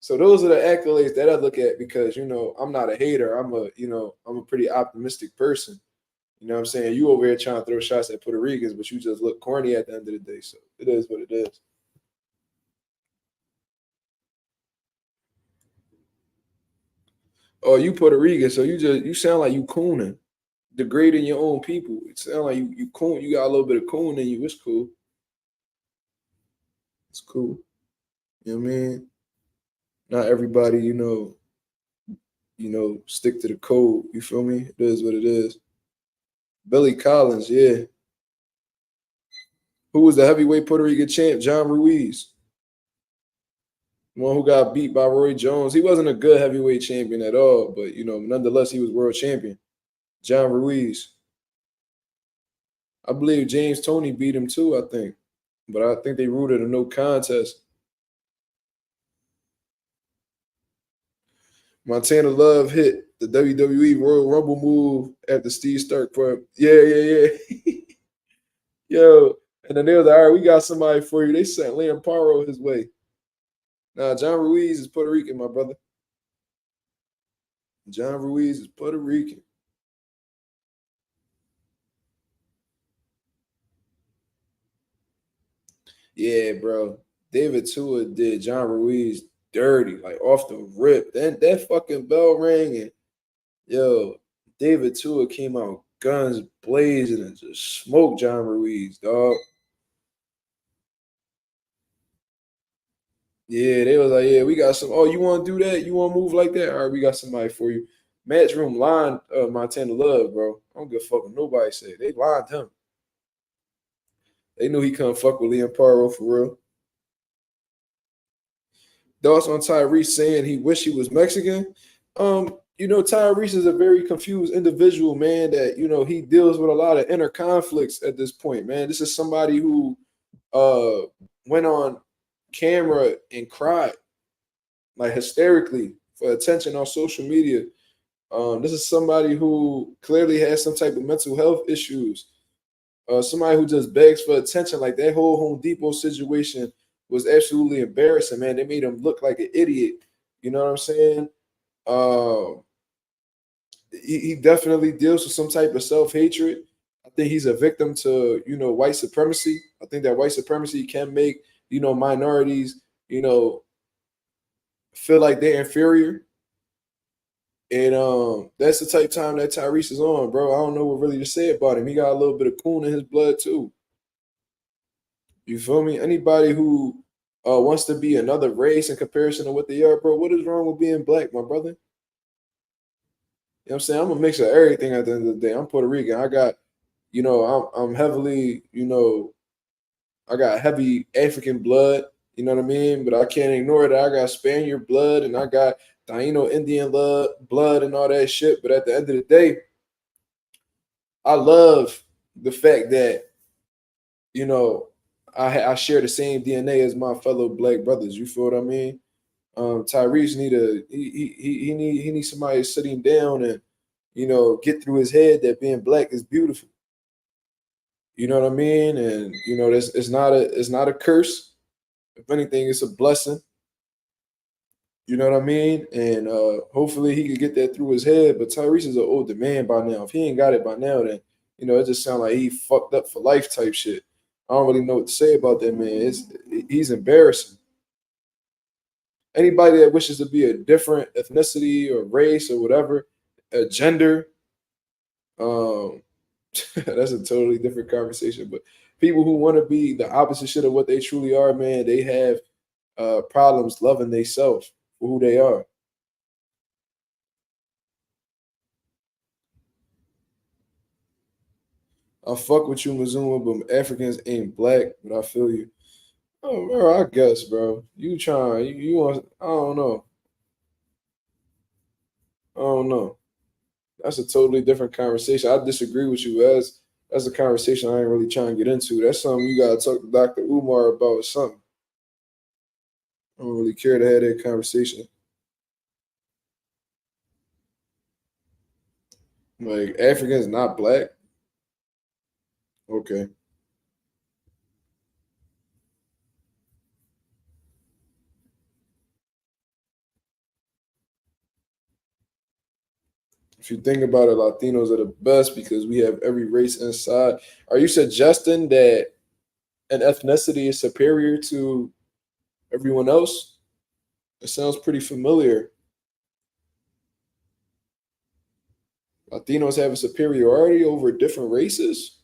So those are the accolades that I look at because, I'm not a hater. I'm a pretty optimistic person. You know what I'm saying? You over here trying to throw shots at Puerto Ricans, but you just look corny at the end of the day. So it is what it is. Oh, you Puerto Rican, so you sound like you cooning, degrading your own people. It sound like you coon. You got a little bit of coon in you. It's cool. It's cool. You know what I mean? Not everybody, stick to the code. You feel me? It is what it is. Billy Collins, yeah. Who was the heavyweight Puerto Rican champ? John Ruiz. One who got beat by Roy Jones. He wasn't a good heavyweight champion at all, but nonetheless, he was world champion. John Ruiz. I believe James Toney beat him too, I think. But I think they ruled it a no contest. Montana Love hit the WWE Royal Rumble move after Steve Stark put. Yeah. Yo. And then they was like, all right, we got somebody for you. They sent Liam Paro his way. Nah, John Ruiz is Puerto Rican, my brother. John Ruiz is Puerto Rican. Yeah, bro. David Tua did John Ruiz dirty, like off the rip. Then that fucking bell rang and David Tua came out guns blazing and just smoked John Ruiz, dog. Yeah, they was like, yeah, we got some. Oh, you want to do that? You want to move like that? All right, we got somebody for you. Matchroom line Montana Love, bro. I don't give a fuck what nobody said. They lined him. They knew he couldn't fuck with Liam Paro for real. Thoughts on Tyrese saying he wished he was Mexican. Tyrese is a very confused individual, man, that, he deals with a lot of inner conflicts at this point, man. This is somebody who went on camera and cried, like hysterically, for attention on social media. This is somebody who clearly has some type of mental health issues. Somebody who just begs for attention, like that whole Home Depot situation was absolutely embarrassing, man. They made him look like an idiot. You know what I'm saying? He definitely deals with some type of self-hatred. I think he's a victim to, white supremacy. I think that white supremacy can make, minorities, feel like they're inferior. And that's the type of time that Tyrese is on, bro. I don't know what really to say about him. He got a little bit of coon in his blood too. You feel me? Anybody who wants to be another race in comparison to what they are, bro, what is wrong with being black, my brother? You know what I'm saying? I'm a mix of everything at the end of the day. I'm Puerto Rican. I got, I'm heavily, I got heavy African blood, you know what I mean? But I can't ignore that I got Spaniard blood and I got Taino Indian blood and all that shit. But at the end of the day, I love the fact that, I share the same DNA as my fellow black brothers. You feel what I mean? Tyrese he needs somebody to sit him down and get through his head that being black is beautiful. You know what I mean? And it's not a curse. If anything, it's a blessing. You know what I mean? And hopefully he could get that through his head. But Tyrese is an older man by now. If he ain't got it by now, then it just sounds like he fucked up for life type shit. I don't really know what to say about that man. He's embarrassing. Anybody that wishes to be a different ethnicity or race or whatever, a gender, um, that's a totally different conversation. But people who want to be the opposite shit of what they truly are, man, they have problems loving themselves for who they are. I fuck with you, Mazuma, but Africans ain't black. But I feel you. Oh, bro, I guess, bro. You trying? You want? I don't know. I don't know. That's a totally different conversation. I disagree with you. That's a conversation I ain't really trying to get into. That's something you gotta talk to Dr. Umar about or something. I don't really care to have that conversation. Like Africans not black. Okay. If you think about it, Latinos are the best because we have every race inside. Are you suggesting that an ethnicity is superior to everyone else? It sounds pretty familiar. Latinos have a superiority over different races?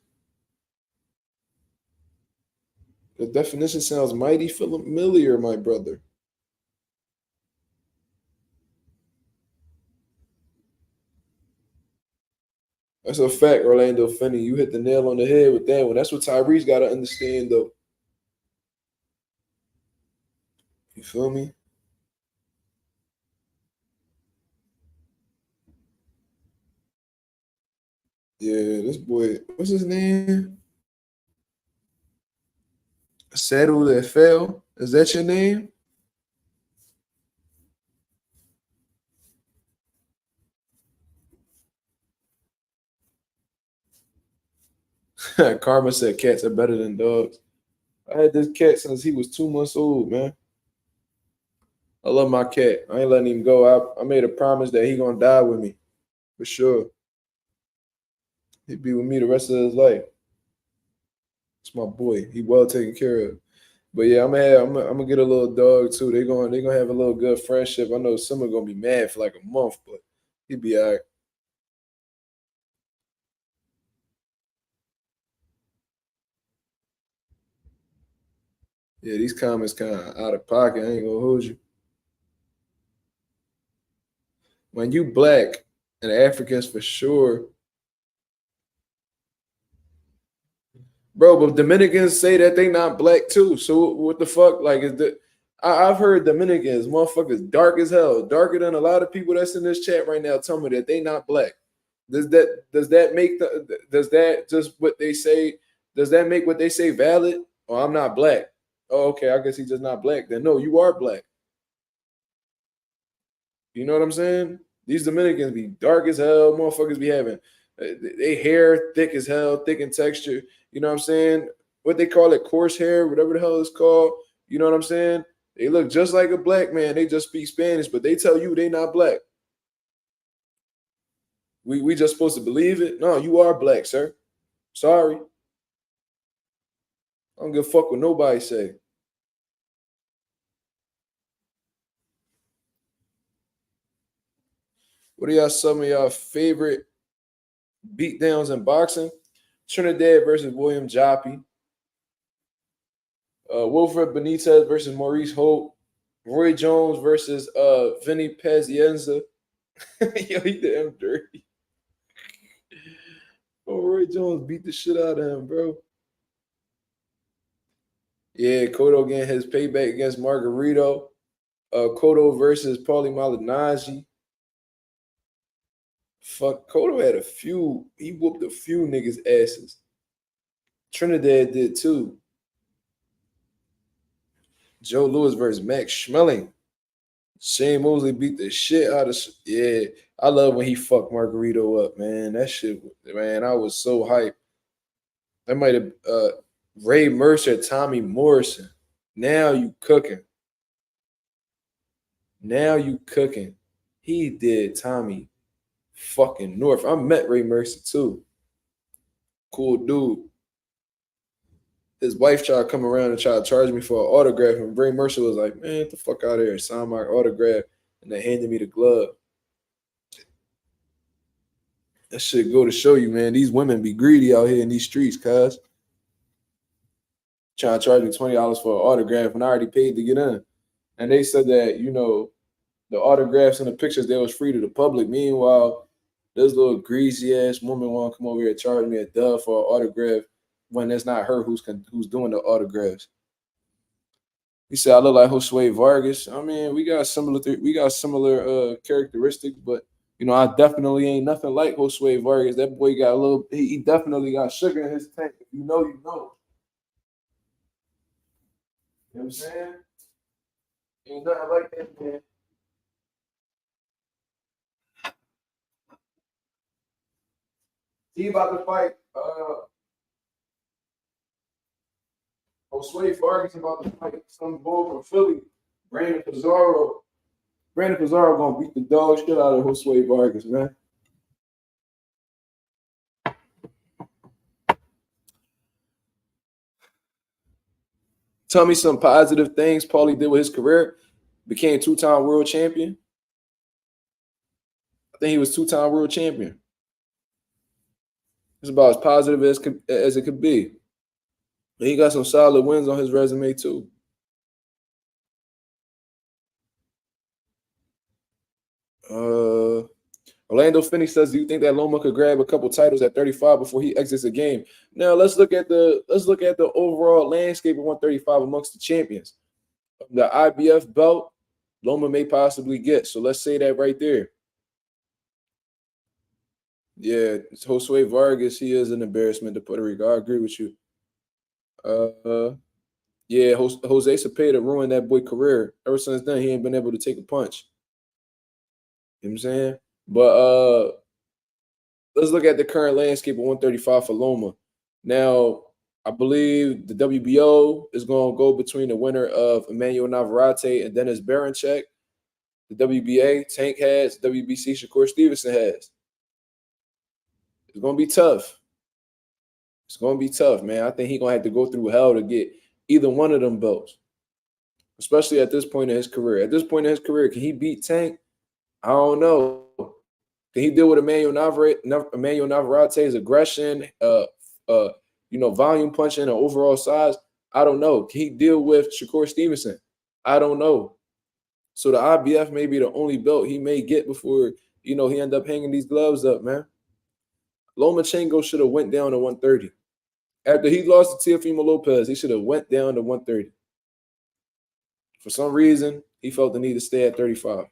The definition sounds mighty familiar, my brother. That's a fact, Orlando Finney. You hit the nail on the head with that one. That's what Tyrese got to understand, though. You feel me? Yeah, this boy, what's his name? Settle that fell. Is that your name? Karma said cats are better than dogs. I had this cat since he was 2 months old, man. I love my cat. I ain't letting him go. I made a promise that he gonna die with me. For sure. He'd be with me the rest of his life. It's my boy. He well taken care of. But yeah, I'm gonna get a little dog too. They gonna have a little good friendship. I know some are gonna be mad for like a month, but he'd be all right. Yeah, these comments kind of out of pocket. I ain't gonna hold you. When you black and Africans for sure, bro. But Dominicans say that they not black too. So what the fuck? Like, I've heard Dominicans, motherfuckers, dark as hell, darker than a lot of people that's in this chat right now. Tell me that they not black. Does that make does that just what they say? Does that make what they say valid? Oh, I'm not black. Oh, okay. I guess he's just not black. Then no, you are black. You know what I'm saying? These Dominicans be dark as hell. Motherfuckers be having they hair thick as hell, thick in texture. You know what I'm saying? What they call it, coarse hair, whatever the hell it's called. You know what I'm saying? They look just like a black man. They just speak Spanish, but they tell you they not black. We just supposed to believe it? No, you are black, sir. Sorry. I don't give a fuck what nobody say. What are y'all some of y'all favorite beatdowns in boxing? Trinidad versus William Joppy. Wilfred Benitez versus Maurice Hope. Roy Jones versus Vinny Pazienza. Yo, he did him dirty. Oh, Roy Jones beat the shit out of him, bro. Yeah, Cotto getting his payback against Margarito. Cotto versus Paulie Malignaggi. Fuck, Cotto had a few. He whooped a few niggas' asses. Trinidad did too. Joe Louis versus Max Schmeling. Shane Mosley beat the shit out of. Yeah, I love when he fucked Margarito up, man. That shit, man. I was so hyped. That might have Ray Mercer, Tommy Morrison. Now you cooking. Now you cooking. He did Tommy fucking North. I met Ray Mercer too. Cool dude. His wife tried to come around and try to charge me for an autograph, and Ray Mercer was like, "Man, get the fuck out of here!" Signed my autograph, and they handed me the glove. That shit go to show you, man. These women be greedy out here in these streets, cuz trying to charge me $20 for an autograph, and I already paid to get in. And they said that the autographs and the pictures that was free to the public. Meanwhile, this little greasy ass woman want to come over here and charge me a dub for an autograph when it's not her who's doing the autographs. He said I look like Josue Vargas. I mean, we got similar characteristics, but I definitely ain't nothing like Josue Vargas. That boy got a little. He definitely got sugar in his tank. If you know, you know. You know what I'm saying? Ain't nothing like that, man. He about to fight Josue Vargas about to fight some bull from Philly. Brandon Pizarro. Brandon Pizarro gonna beat the dog shit out of Josue Vargas, man. Tell me some positive things Paulie did with his career. Became two-time world champion. I think he was two-time world champion. It's about as positive as it could be. And he got some solid wins on his resume too. Orlando Finney says, "Do you think that Loma could grab a couple titles at 35 before he exits the game?" Now let's look at the overall landscape of 135 amongst the champions. The IBF belt, Loma may possibly get. So let's say that right there. Yeah, Josue Vargas, he is an embarrassment to Puerto Rico. I agree with you. Yeah, Jose Cepeda ruined that boy's career. Ever since then, he ain't been able to take a punch. You know what I'm saying? But let's look at the current landscape of 135 for Loma. Now, I believe the WBO is going to go between the winner of Emmanuel Navarrete and Dennis Berinchek. The WBA, Tank has. WBC, Shakur Stevenson has. It's going to be tough. It's going to be tough, man. I think he's going to have to go through hell to get either one of them belts, especially at this point in his career. At this point in his career, can he beat Tank? I don't know. Can he deal with Emmanuel Navarrete's aggression, volume punching, and overall size? I don't know. Can he deal with Shakur Stevenson? I don't know. So the IBF may be the only belt he may get before, he end up hanging these gloves up, man. Lomachenko should have went down to 130. After he lost to Teofimo Lopez, he should have went down to 130. For some reason, he felt the need to stay at 35.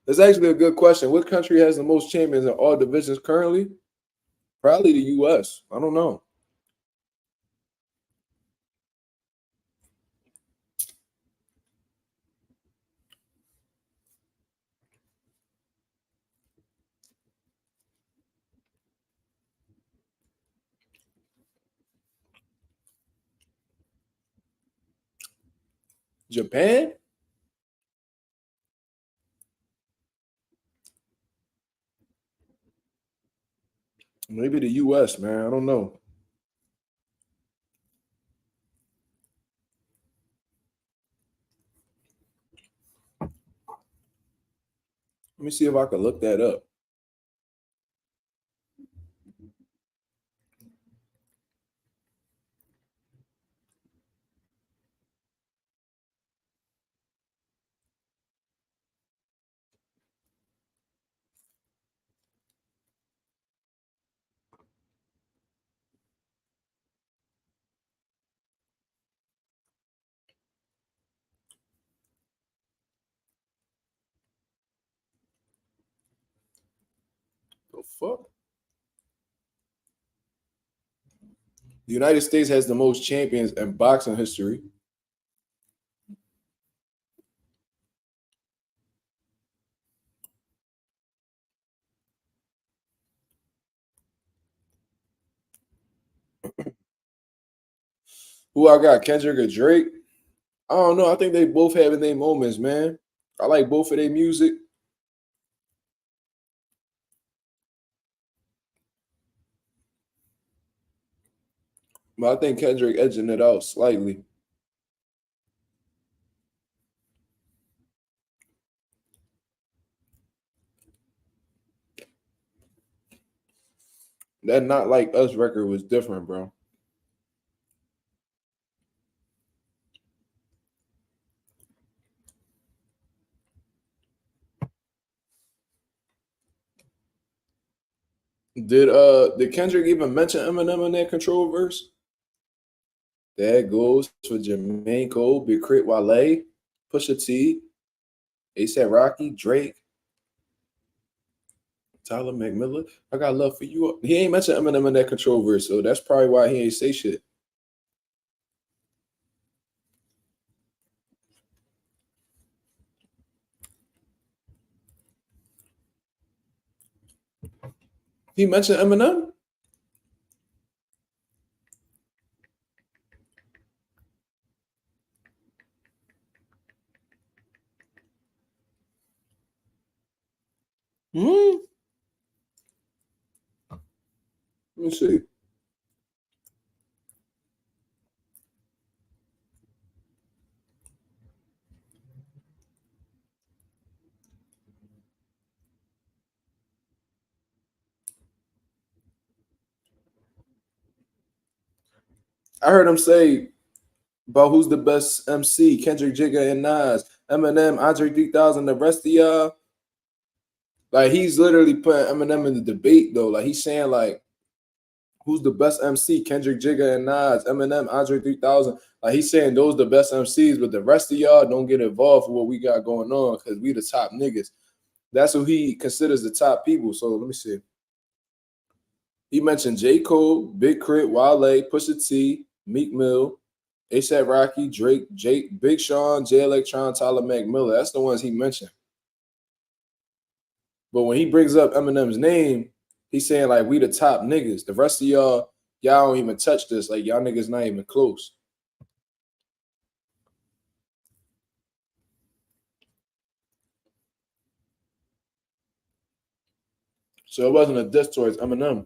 That's actually a good question. What country has the most champions in all divisions currently? Probably the U.S. I don't know. Japan? Maybe the U.S., man. I don't know. Let me see if I can look that up. The fuck? The United States has the most champions in boxing history. Who I got? Kendrick or Drake? I don't know. I think they both having their moments, man. I like both of their music. But I think Kendrick edging it out slightly. That Not Like Us record was different, bro. Did Kendrick even mention Eminem in that Control verse? That goes for Jermaine Cole, Big Crit Wale, Pusha T, A$AP Rocky, Drake. Tyler McMillan, I got love for you. He ain't mentioned Eminem in that Control verse, so that's probably why he ain't say shit. He mentioned Eminem? Hmm. Let me see. I heard him say about who's the best MC, Kendrick, Jigga, and Nas, Eminem, Andre 3000, the rest of y'all. Like he's literally putting Eminem in the debate though. Like he's saying like, who's the best MC, Kendrick, Jigga, and Nas, Eminem, Andre 3000. Like he's saying those the best MCs, but the rest of y'all don't get involved with what we got going on because we the top niggas. That's who he considers the top people. So let me see. He mentioned J. Cole, Big Crit, Wale, Pusha T, Meek Mill, ASAP Rocky, Drake, Jake, Big Sean, Jay Electron, Tyler McMillan. That's the ones he mentioned. But when he brings up Eminem's name, he's saying like we the top niggas. The rest of y'all don't even touch this. Like y'all niggas not even close. So it wasn't a diss towards Eminem.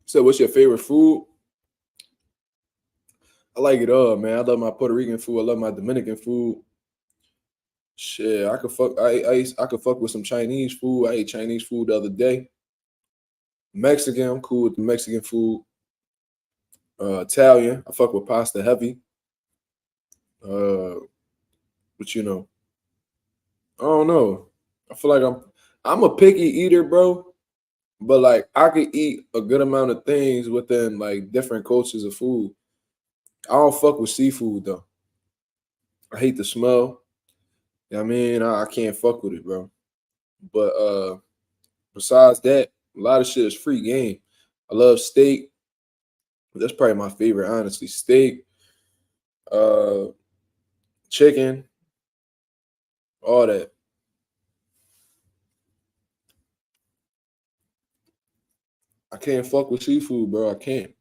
So what's your favorite food? I like it all, man. I love my Puerto Rican food. I love my Dominican food. Shit, I could fuck. I could fuck with some Chinese food. I ate Chinese food the other day. Mexican, I'm cool with the Mexican food. Italian, I fuck with pasta heavy. But you know, I don't know. I feel like I'm a picky eater, bro. But like I could eat a good amount of things within like different cultures of food. I don't fuck with seafood though. I hate the smell. You know what I mean? I can't fuck with it, bro. But besides that, a lot of shit is free game. I love steak. That's probably my favorite, honestly. Steak, uh, chicken, all that. I can't fuck with seafood, bro. I can't.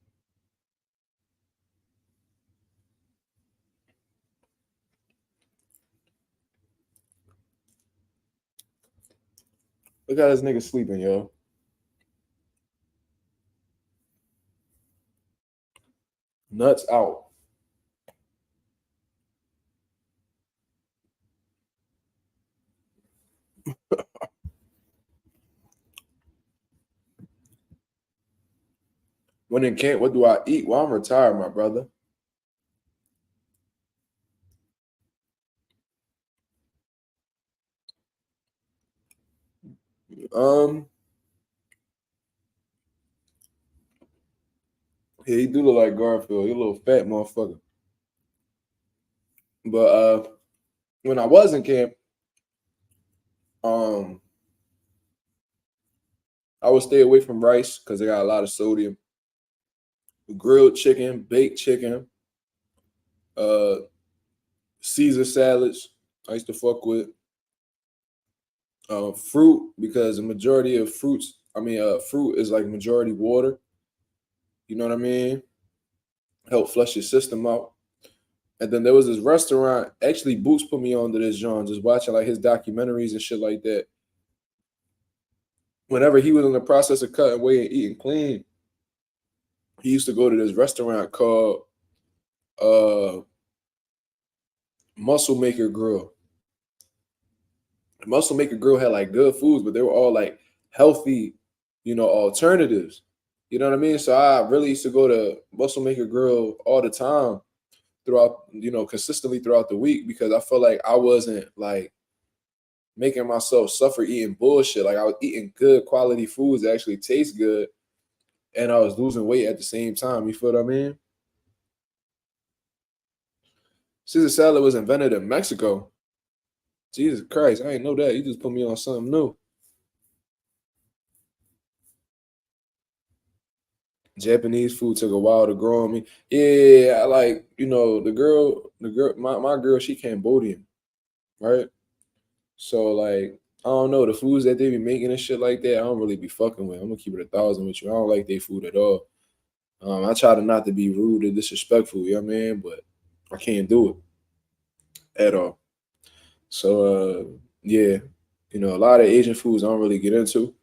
Look at this nigga sleeping, yo. Nuts out. When in camp, what do I eat? Well, I'm retired, my brother. Um, yeah, he do look like Garfield. He a little fat motherfucker. But when I was in camp, um, I would stay away from rice because they got a lot of sodium. Grilled chicken, baked chicken, uh, Caesar salads. I used to fuck with fruit because the majority of fruits. Fruit is like majority water. You know what I mean? Help flush your system out. And then there was this restaurant. Actually, Boots put me on to this John, just watching like his documentaries and shit like that. Whenever he was in the process of cutting weight and eating clean, he used to go to this restaurant called uh, Muscle Maker Grill. Muscle Maker Grill had like good foods, but they were all like healthy, alternatives. You know what I mean? So I really used to go to Muscle Maker Grill all the time throughout, consistently throughout the week because I felt like I wasn't like making myself suffer eating bullshit. Like I was eating good quality foods that actually taste good and I was losing weight at the same time. You feel what I mean? Caesar salad was invented in Mexico. Jesus Christ, I didn't know that. You just put me on something new. Japanese food took a while to grow on me. Yeah, I like, my girl, she Cambodian, right? So like, I don't know, the foods that they be making and shit like that, I don't really be fucking with. I'm gonna keep it 1,000 with you. I don't like their food at all. I try to not to be rude or disrespectful, you know what I mean? But I can't do it at all. So yeah, a lot of Asian foods I don't really get into.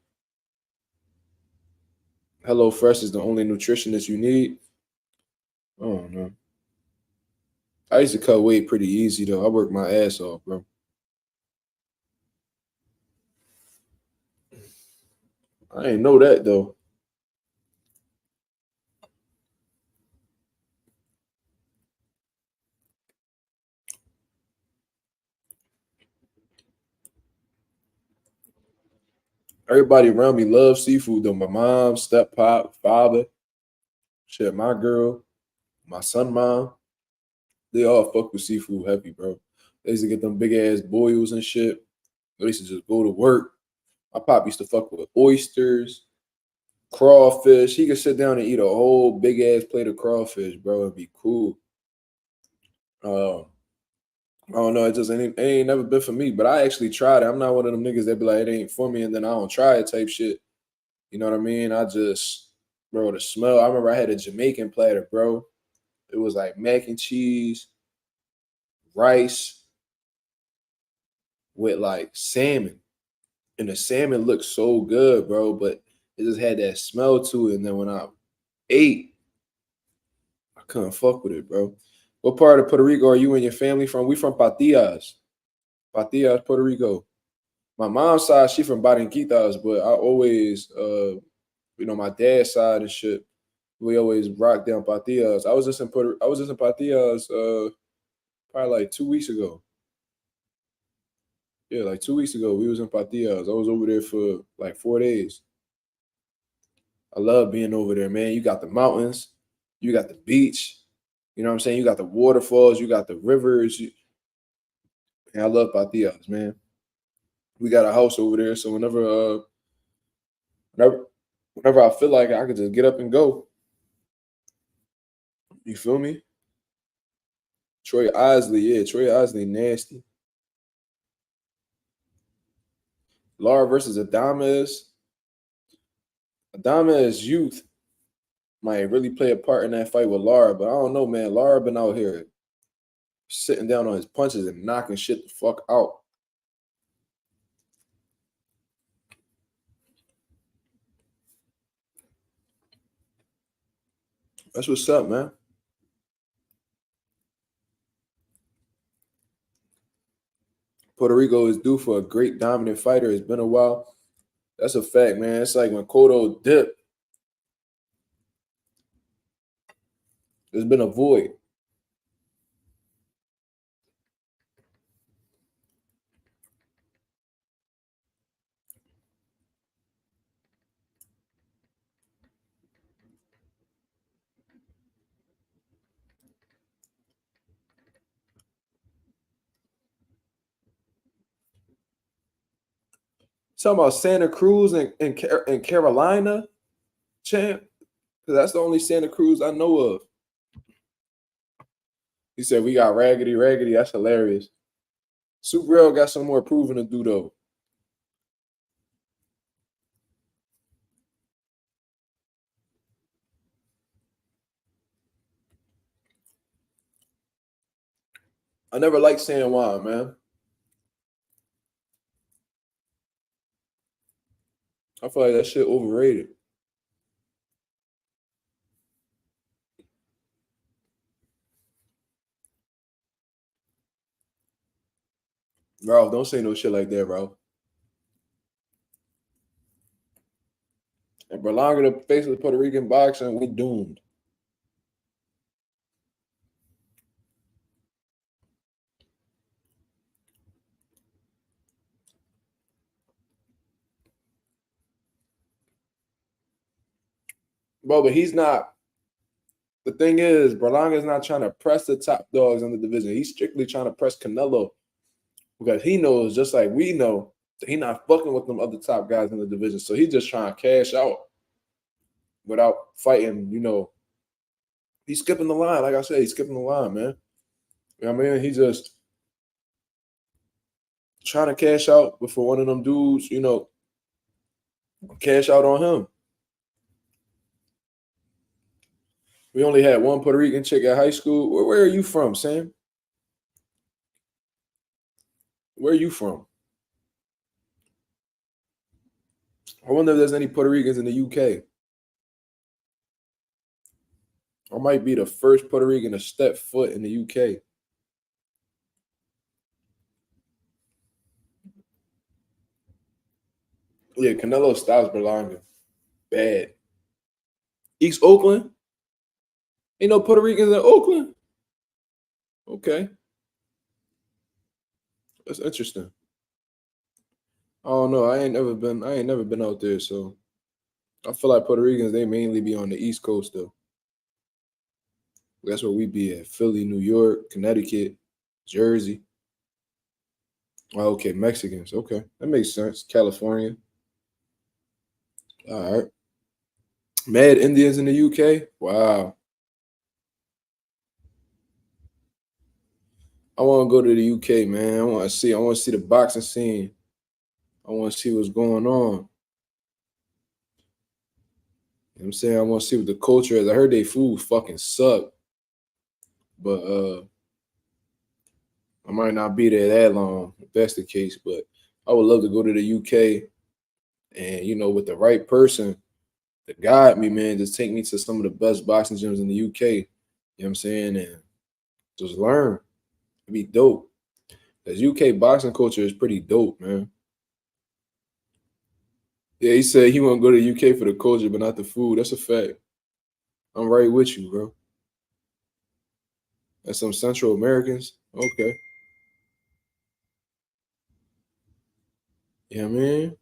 Hello Fresh is the only nutritionist you need. I don't know. I used to cut weight pretty easy though. I worked my ass off, bro. I ain't know that though. Everybody around me loves seafood though. My mom, step pop, father, shit, my girl, my son, mom, they all fuck with seafood heavy, bro. They used to get them big ass boils and shit. They used to just go to work. My pop used to fuck with oysters, crawfish. He could sit down and eat a whole big ass plate of crawfish, bro. It'd be cool. Um, I don't know. It ain't never been for me, but I actually tried it. I'm not one of them niggas that be like, it ain't for me, and then I don't try it type shit. You know what I mean? Bro, the smell. I remember I had a Jamaican platter, bro. It was like mac and cheese, rice with like salmon. And the salmon looked so good, bro, but it just had that smell to it. And then when I ate, I couldn't fuck with it, bro. What part of Puerto Rico are you and your family from? We from Patillas. Patillas, Puerto Rico. My mom's side, she from Barranquitas, but I always my dad's side and shit, we always rock down Patillas. I was just in Patillas probably like 2 weeks ago. Yeah, like 2 weeks ago, we was in Patillas. I was over there for like 4 days. I love being over there, man. You got the mountains, you got the beach. You know what I'm saying? You got the waterfalls, you got the rivers. And I love Patillas, man. We got a house over there, so whenever, whenever I feel like it, I could just get up and go. You feel me? Troy Isley, yeah, Troy Isley, nasty. Lara versus Adames. Adames youth might really play a part in that fight with Lara, but I don't know, man. Lara been out here sitting down on his punches and knocking shit the fuck out. That's what's up, man. Puerto Rico is due for a great dominant fighter. It's been a while. That's a fact, man. It's like when Cotto dipped, there's been a void. Talking about Santa Cruz and Carolina, champ. Because that's the only Santa Cruz I know of. He said we got raggedy, raggedy. That's hilarious. Super Real got some more proving to do though. I never liked San Juan, man. I feel like that shit overrated. Bro, don't say no shit like that, bro. And Berlanga, the face of Puerto Rican boxing, we doomed. Bro, but he's not The thing is, Berlanga is not trying to press the top dogs in the division. He's strictly trying to press Canelo because he knows, just like we know, that he's not fucking with them other top guys in the division. So he's just trying to cash out without fighting, He's skipping the line. Like I said, he's skipping the line, man. You know what I mean? He's just trying to cash out before one of them dudes, cash out on him. We only had one Puerto Rican chick at high school. Where are you from, Sam? Where are you from? I wonder if there's any Puerto Ricans in the UK. I might be the first Puerto Rican to step foot in the UK. Yeah, Canelo stops Berlanga. Bad. East Oakland? Ain't no Puerto Ricans in Oakland? Okay. That's interesting. I don't know. I ain't never been out there, so I feel like Puerto Ricans, they mainly be on the East Coast though. That's where we be at. Philly, New York, Connecticut, Jersey. Oh, okay, Mexicans. Okay. That makes sense. California. All right. Mad Indians in the UK? Wow. I want to go to the UK, man. I want to see the boxing scene. I want to see what's going on. You know what I'm saying? I want to see what the culture is. I heard they food fucking suck. But I might not be there that long if that's the case. But I would love to go to the UK and, with the right person to guide me, man, just take me to some of the best boxing gyms in the UK. You know what I'm saying? And just learn. It'd be dope. Because UK boxing culture is pretty dope, man. Yeah, he said he want to go to the UK for the culture, but not the food. That's a fact. I'm right with you, bro. That's some Central Americans. Okay. Yeah, man.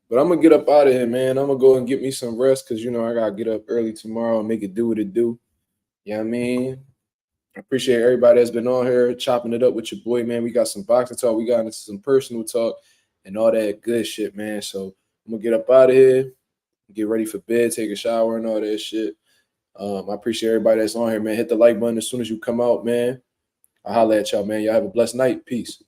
But I'm gonna get up out of here, man. I'm gonna go and get me some rest because I gotta get up early tomorrow and make it do what it do. You know what I mean? I appreciate everybody that's been on here chopping it up with your boy, man. We got some boxing talk, we got into some personal talk and all that good shit, man. So I'm gonna get up out of here, get ready for bed, take a shower and all that shit. I appreciate everybody that's on here, man. Hit the like button as soon as you come out, man. I'll holler at y'all, man. Y'all have a blessed night. Peace.